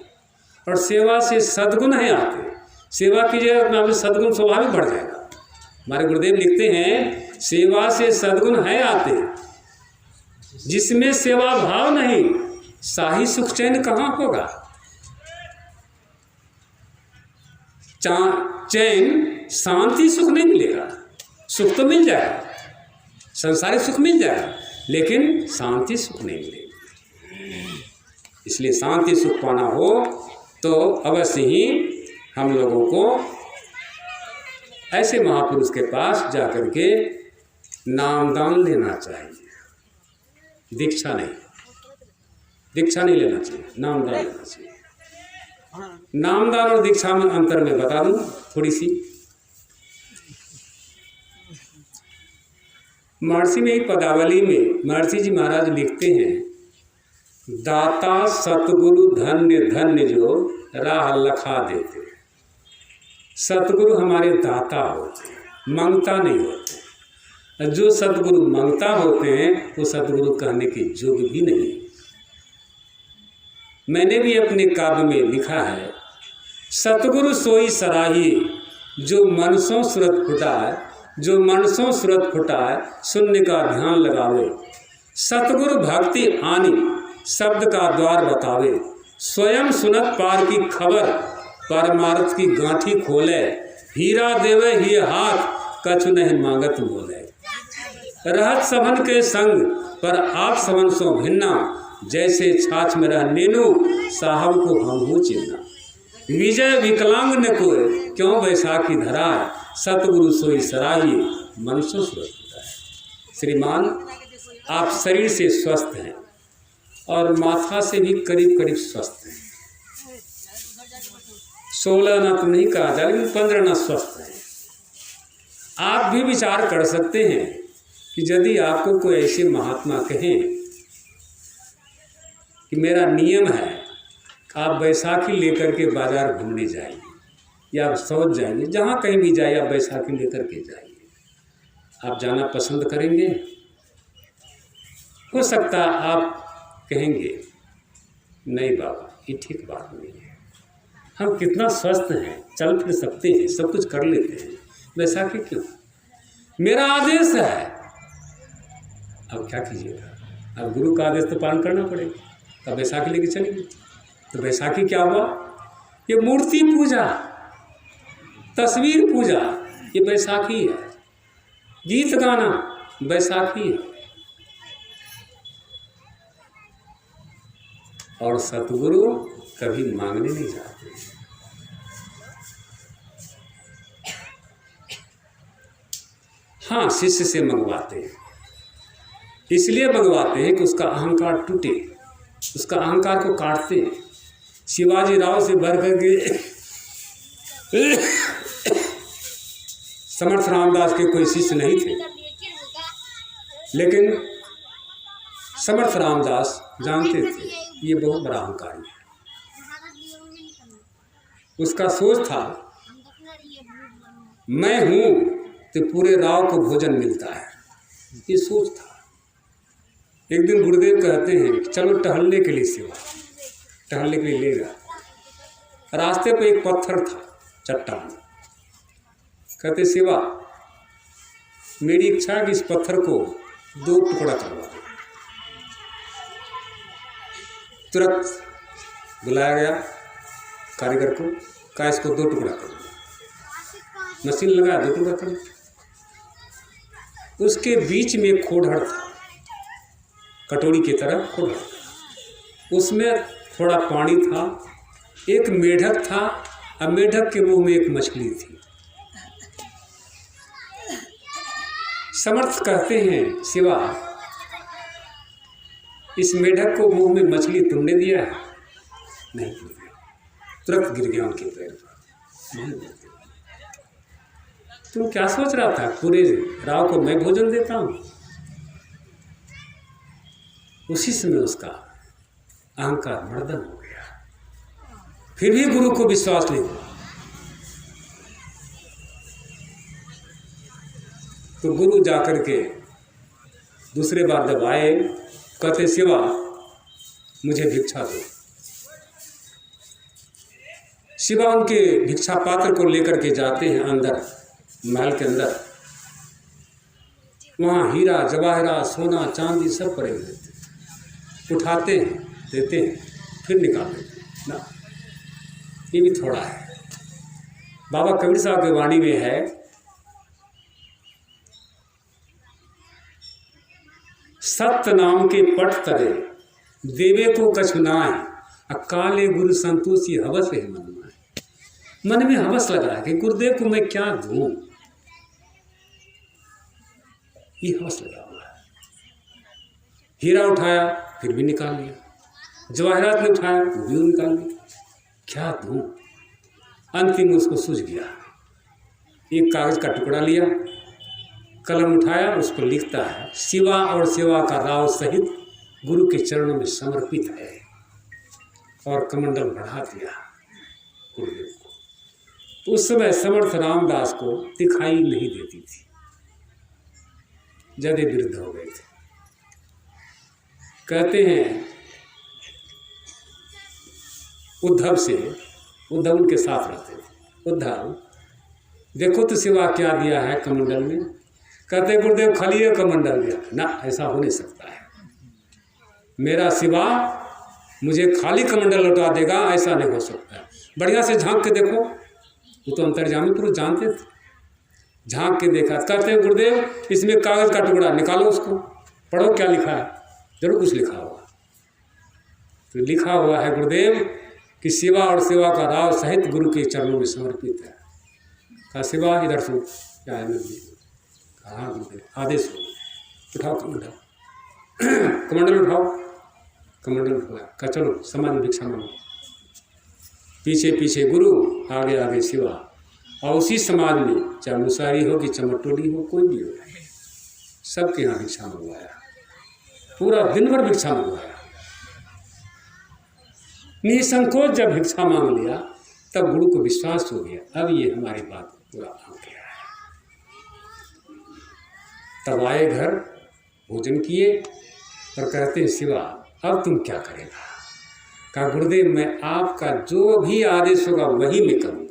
और सेवा से सद्गुण है आते। सेवा कीजिए तो सद्गुण स्वाभाविक बढ़ जाएगा। हमारे गुरुदेव लिखते हैं सेवा से सद्गुण है आते, जिसमें सेवा भाव नहीं शाही सुख चैन कहाँ होगा। चैन शांति सुख नहीं मिलेगा, सुख तो मिल जाएगा, संसारिक सुख मिल जाएगा, लेकिन शांति सुख नहीं मिलेगा। इसलिए शांति सुख पाना हो तो अवश्य ही हम लोगों को ऐसे महापुरुष के पास जाकर के नामदान लेना चाहिए। दीक्षा नहीं लेना चाहिए, नामदान लेना चाहिए। नामदान और दीक्षा में अंतर में बता दूं थोड़ी सी। महर्षि में पदावली में महर्षि जी महाराज लिखते हैं, दाता सतगुरु धन्य धन्य जो राह लखा देते। सतगुरु हमारे दाता होते हैं, मांगता नहीं होते। जो सतगुरु मांगता होते हैं वो सतगुरु कहने के योग्य भी नहीं। मैंने भी अपने काव्य में लिखा है, सतगुरु सोई सराही जो मनसों सुरत फुटाए, जो मनसों सुरत फुटाए शून्य का ध्यान लगावे। सतगुरु भक्ति आनी शब्द का द्वार बतावे, स्वयं सुनत पार की खबर परमार्थ की गांठी खोले। हीरा देवे ही हाथ कछु नहीं मांगत बोले। रहत सबन के संग पर आप सबन सो भिन्ना, जैसे छाछ में रह नेनु साहब को हम हो चिन्ना। विजय विकलांग ने को क्यों बैसाखी धरा, सतगुरु सोई सराही मनुष्य स्वस्थ है। श्रीमान, आप शरीर से स्वस्थ हैं और माथा से भी करीब करीब स्वस्थ हैं। 16 ना तो नहीं कहा जाए, लेकिन 15 ना स्वस्थ हैं। आप भी विचार कर सकते हैं कि यदि आपको कोई ऐसे महात्मा कहें कि मेरा नियम है आप बैसाखी लेकर के बाजार घूमने जाइए या आप सौच जाइए, जहाँ कहीं भी जाइए आप बैसाखी लेकर के जाइए, आप जाना पसंद करेंगे? हो सकता आप कहेंगे नहीं बाबा, ये ठीक बात नहीं है, हम कितना स्वस्थ हैं, चल फिर सकते हैं, सब कुछ कर लेते हैं, बैसाखी क्यों? मेरा आदेश है। अब क्या कीजिएगा, अब गुरु का आदेश तो पालन करना पड़ेगा। अब बैसाखी लेके चलेंगे तो बैसाखी क्या हुआ? ये मूर्ति पूजा, तस्वीर पूजा, ये बैसाखी है। गीत गाना बैसाखी है। और सतगुरु कभी मांगने नहीं जाते। हाँ, शिष्य से मंगवाते हैं, इसलिए मंगवाते हैं कि उसका अहंकार टूटे, उसका अहंकार को काटते हैं। शिवाजी राव से बढ़ करके समर्थ रामदास के कोई शिष्य नहीं थे, लेकिन समर्थ रामदास जानते थे ये बहुत बड़ा अहंकारी है। उसका सोच था मैं हूं तो पूरे राव को भोजन मिलता है, ये सोच था। एक दिन गुरुदेव कहते हैं चलो टहलने के लिए सेवा, टहलने के लिए ले गया। रास्ते पे एक पत्थर था, चट्टान। कहते सेवा मेरी इच्छा है कि इस पत्थर को 2 टुकड़ा करवा दो। तुरंत बुलाया गया कारीगर को, कहा इसको 2 टुकड़ा कर दो। मशीन लगा 2 टुकड़ा कर दो। उसके बीच में एक खोड़हड़ था, कटोरी की तरह खोड़हड़, उसमें थोड़ा पानी था, एक मेढक था और मेढक के मुंह में एक मछली थी। समर्थ कहते हैं शिवा इस मेढक को मुंह में मछली तुमने दिया है? नहीं, तुरंत गिर गया उनके पैर पर। तुम क्या सोच रहा था, पूरे राव को मैं भोजन देता हूं? उसी समय उसका अहंकार मर्दन हो गया। फिर भी गुरु को विश्वास नहीं हुआ। तो गुरु जाकर के दूसरे बार जब आए, कहते शिवा मुझे भिक्षा दो। शिवा उनके भिक्षा पात्र को लेकर के जाते हैं अंदर, महल के अंदर। वहाँ हीरा जवाहरा सोना चांदी सब पड़े हुए थे। उठाते हैं, देते हैं, फिर निकाल देते हैं ना। ये भी थोड़ा है। बाबा कबीर साहब की वाणी में है, सत्य नाम के पट तरे देवे को कछ नाय, अकाले गुरु संतोषी हवस है मन में। मन में हवस लगा है कि गुरुदेव को मैं क्या दूं, ये हवस लगा हुआ है। हीरा उठाया फिर भी निकाल लिया, जवाहरात ने उठाया वो भी निकाल लिया, क्या दूं। अंतिम उसको सूझ गया। एक कागज का टुकड़ा लिया, कलम उठाया, उस पर लिखता है शिवा और सेवा का राव सहित गुरु के चरणों में समर्पित है, और कमंडल बढ़ा दिया गुरुदेव को। उस समय समर्थ रामदास को दिखाई नहीं देती थी, जदे वृद्ध हो गए थे। कहते हैं उद्धव से, उद्धव उनके साथ रहते थे, उद्धव देखो तो शिवा क्या दिया है कमंडल में। कहते गुरुदेव खाली है कमंडल दिया ना, ऐसा हो नहीं सकता है। मेरा शिवा मुझे खाली कमंडल लौटा देगा, ऐसा नहीं हो सकता है। बढ़िया से झांक के देखो, वो तो अंतर्यामी पुरुष जानते थे। झांक के देखा, कहते हैं गुरुदेव इसमें कागज का टुकड़ा निकालो, उसको पढ़ो क्या लिखा है। जरूर कुछ लिखा हुआ। तो लिखा हुआ है गुरुदेव कि सेवा और सेवा का राव सहित गुरु के चरणों में समर्पित है। कहा सेवा इधर सुन, क्या है कहा गुरुदेव आदेश हो, उठाओ कमंडल, कमंडल उठाओ, कमंडल उठाया। कहा चलो समाज में भिक्षा मांगो। पीछे पीछे गुरु, आगे आगे सेवा। और उसी समाज में चाहे मुसारी हो कि चमटोली हो, कोई भी हो, सबके यहाँ भिक्षा मंगवाया। पूरा दिन भर भिक्षा मंगवाया। निसंकोच जब भिक्षा मांग लिया तब गुरु को विश्वास हो गया, अब ये हमारी बात को पूरा मान गया है। तब आए घर, भोजन किए और कहते हैं शिवा अब तुम क्या करेगा। कहा गुरुदेव मैं आपका जो भी आदेश होगा वही मैं करूँगा।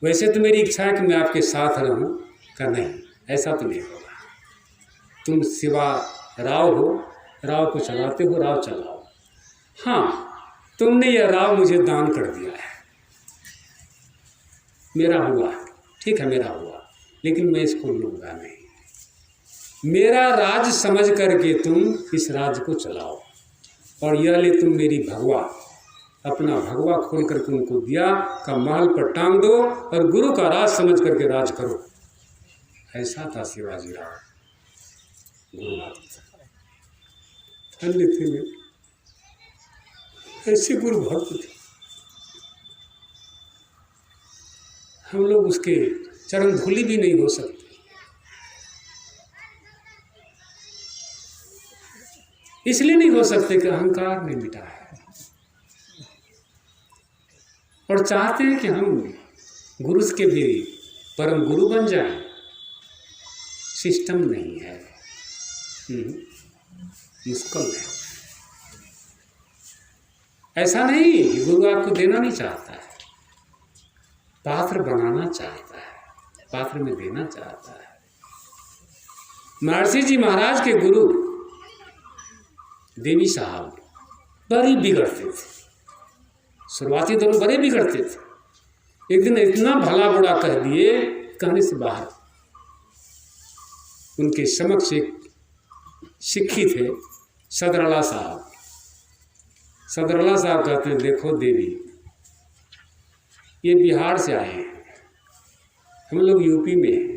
वैसे तो मेरी इच्छा है कि मैं आपके साथ रहूँ। कहा नहीं, ऐसा तो नहीं होगा। तुम शिवा राव हो, राव को चलाते हो, राव चलाओ। हाँ, तुमने यह राव मुझे दान कर दिया है, मेरा हुआ, ठीक है मेरा हुआ, लेकिन मैं इसको लूँगा नहीं। मेरा राज समझ करके तुम इस राज को चलाओ। और यह ले तुम मेरी भगवा, अपना भगवा खोल करके उनको दिया, का महल पर टांग दो और गुरु का राज समझ करके राज करो। ऐसा था शिवाजी राव, गुरु भक्त धन्य थे वे, ऐसे गुरु भक्त थे। हम लोग उसके चरण धूलि भी नहीं हो सकते। इसलिए नहीं हो सकते कि अहंकार नहीं मिटा है और चाहते हैं कि हम गुरु के भी परम गुरु बन जाएं। सिस्टम नहीं है, मुश्किल है। ऐसा नहीं कि गुरु आपको देना नहीं चाहता है, पात्र बनाना चाहता है, पात्र में देना चाहता है। महर्षि जी महाराज के गुरु देवी साहब बड़े बिगड़ते थे, शुरुआती दौर बड़े बिगड़ते थे। एक दिन इतना भला बुरा कह दिए, कहने से बाहर। उनके समक्ष एक सिक्खी थे सदरला साहब। सदरला साहब कहते हैं देखो देवी, ये बिहार से आए हैं, हम लोग यूपी में हैं,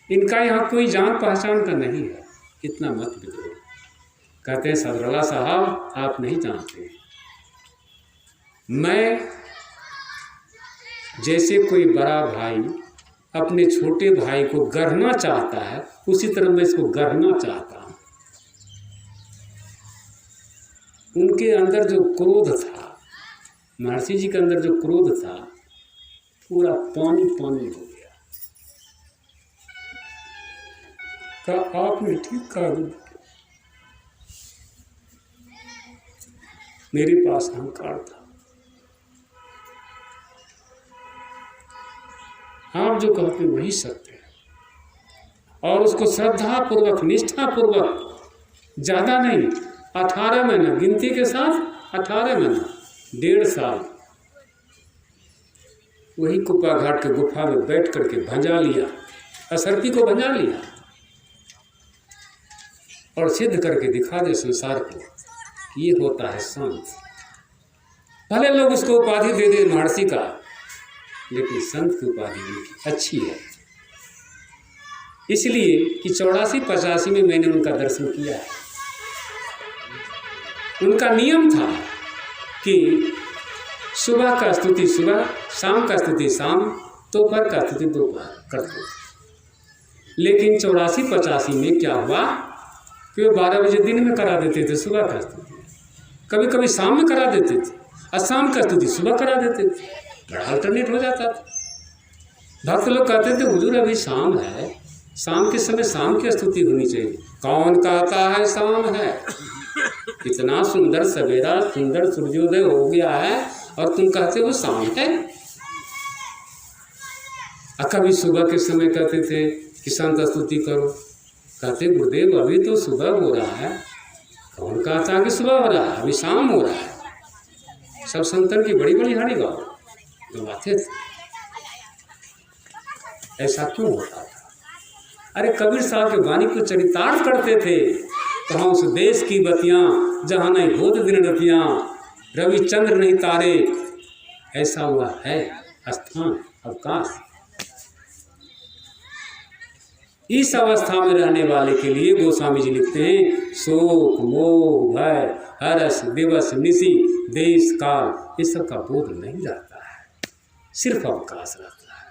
इनका यहाँ कोई जान पहचान का नहीं है, इतना मत बिगड़ो। कहते हैं सदरला साहब आप नहीं जानते, मैं जैसे कोई बड़ा भाई अपने छोटे भाई को गढ़ना चाहता है, उसी तरह मैं इसको गढ़ना चाहता हूँ। उनके अंदर जो क्रोध था, महर्षि जी के अंदर जो क्रोध था, पूरा पानी पानी हो गया। कहा आपने ठीक कहा, मेरे पास अहंकार था, आप जो कहते वही सत्य है। और उसको श्रद्धा पूर्वक, निष्ठा पूर्वक, ज़्यादा नहीं, 18 महीना गिनती के साथ 18 महीना, 1.5 साल वही कुप्पा घाट के गुफा में बैठ करके भंजा लिया, असरती को भंजा लिया और सिद्ध करके दिखा दे संसार को, ये होता है संत। भले लोग उसको उपाधि दे दे महर्षि का, लेकिन संत की उपाधि अच्छी है। इसलिए कि 84-85 में मैंने उनका दर्शन किया है। उनका नियम था कि सुबह का स्तुति सुबह, शाम का स्तुति शाम, दोपहर का स्तुति दोपहर करते थे। लेकिन 84-85 में क्या हुआ कि वो 12 बजे दिन में करा देते थे सुबह का स्तुति, कभी कभी शाम में करा देते थे, और शाम का स्तुति सुबह करा देते थे। बड़ा अल्टरनेट हो जाता था। भक्त लोग कहते थे हुजूर अभी शाम है, शाम के समय शाम की स्तुति होनी चाहिए। कौन कहता है शाम है? इतना सुंदर सवेरा, सुंदर सूर्योदय हो गया है और तुम कहते हो शाम है। कभी सुबह के समय कहते थे कि संत स्तुति करो, कहते गुरुदेव अभी तो सुबह हो रहा है। कौन कहता कि सुबह हो रहा है, अभी शाम हो रहा है। सब संतन की बड़ी बड़ी हाड़ी गाओ, तो बातें ऐसा क्यों होता था? अरे कबीर साहब के वाणी को चरितार्थ करते थे। कहाँ उस देश की बतियाँ जहाँ नहीं होत दिन रतियाँ, रविचंद्र नहीं तारे, ऐसा हुआ है स्थान अवकाश। इस अवस्था में रहने वाले के लिए गोस्वामी जी लिखते हैं, शोक मोह भय हर्ष दिवस निशि देश काल, इस सब का बोध नहीं रहता है, सिर्फ अवकाश रहता है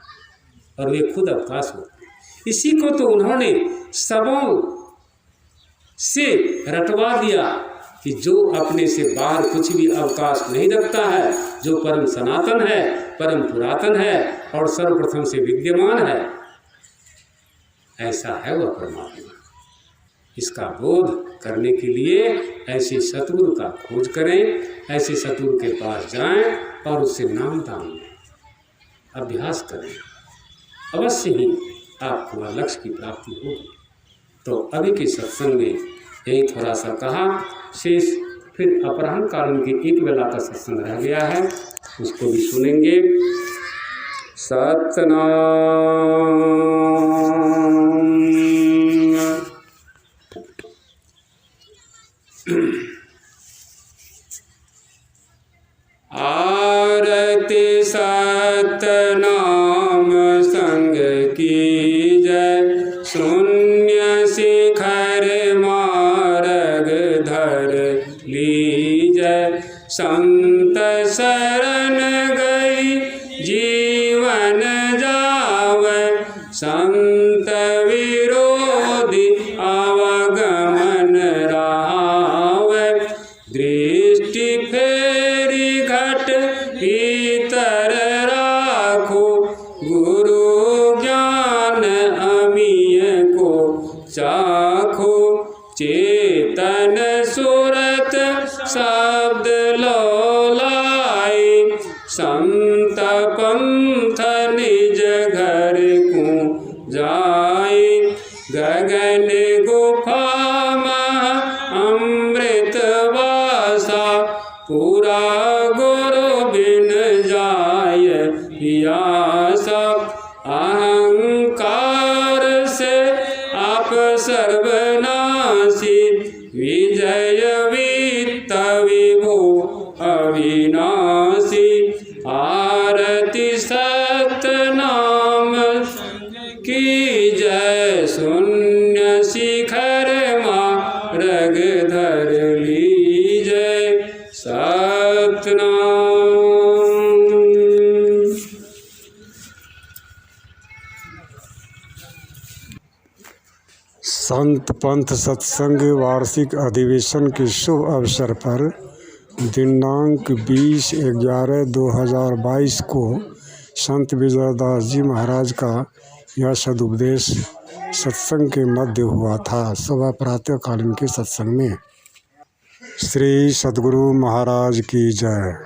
और वे खुद अवकाश होते हैं। इसी को तो उन्होंने सबों से रटवा दिया कि जो अपने से बाहर कुछ भी अवकाश नहीं रखता है, जो परम सनातन है, परम पुरातन है और सर्वप्रथम से विद्यमान है, ऐसा है वह परमात्मा। इसका बोध करने के लिए ऐसे सतगुरु का खोज करें, ऐसे सतगुरु के पास जाएं और उससे नाम दान लें, अभ्यास करें, अवश्य ही आपको वह लक्ष्य की प्राप्ति होगी। तो अभी के सत्संग में यही थोड़ा सा कहा, शेष फिर अपराह्न काल के 1 बेला का सत्संग रह गया है, उसको भी सुनेंगे। सतनाम। आरती सतनाम संग की जय, शून्य शिखर मार्ग धर लीजय, संत शरण गई जीवन जावै, संत विरोधी आवागमन रावै, दृष्टि फेरी घट भीतर राखो, गुरु ज्ञान अमीय को चाखो, चेतन सुरत शब्द लोलाई, संत पंथ निज घर को जाए, गगन गुफा मह अमृत वासा, पूरा गुरु बिन जाय पियासा, अहंकार से आप सर्वनाशी, विजय वित्त विभो अविनाशी, आरती सतनाम की जय, शून्य शिखर मार्ग धर लीजय, सतनाम। संत पंथ सत्संग वार्षिक अधिवेशन के शुभ अवसर पर दिनांक 20/11/2022 को संत विजयदास जी महाराज का यह सदुपदेश सत्संग के मध्य हुआ था। सुबह प्रातःकालीन के सत्संग में। श्री सद्गुरु महाराज की जय।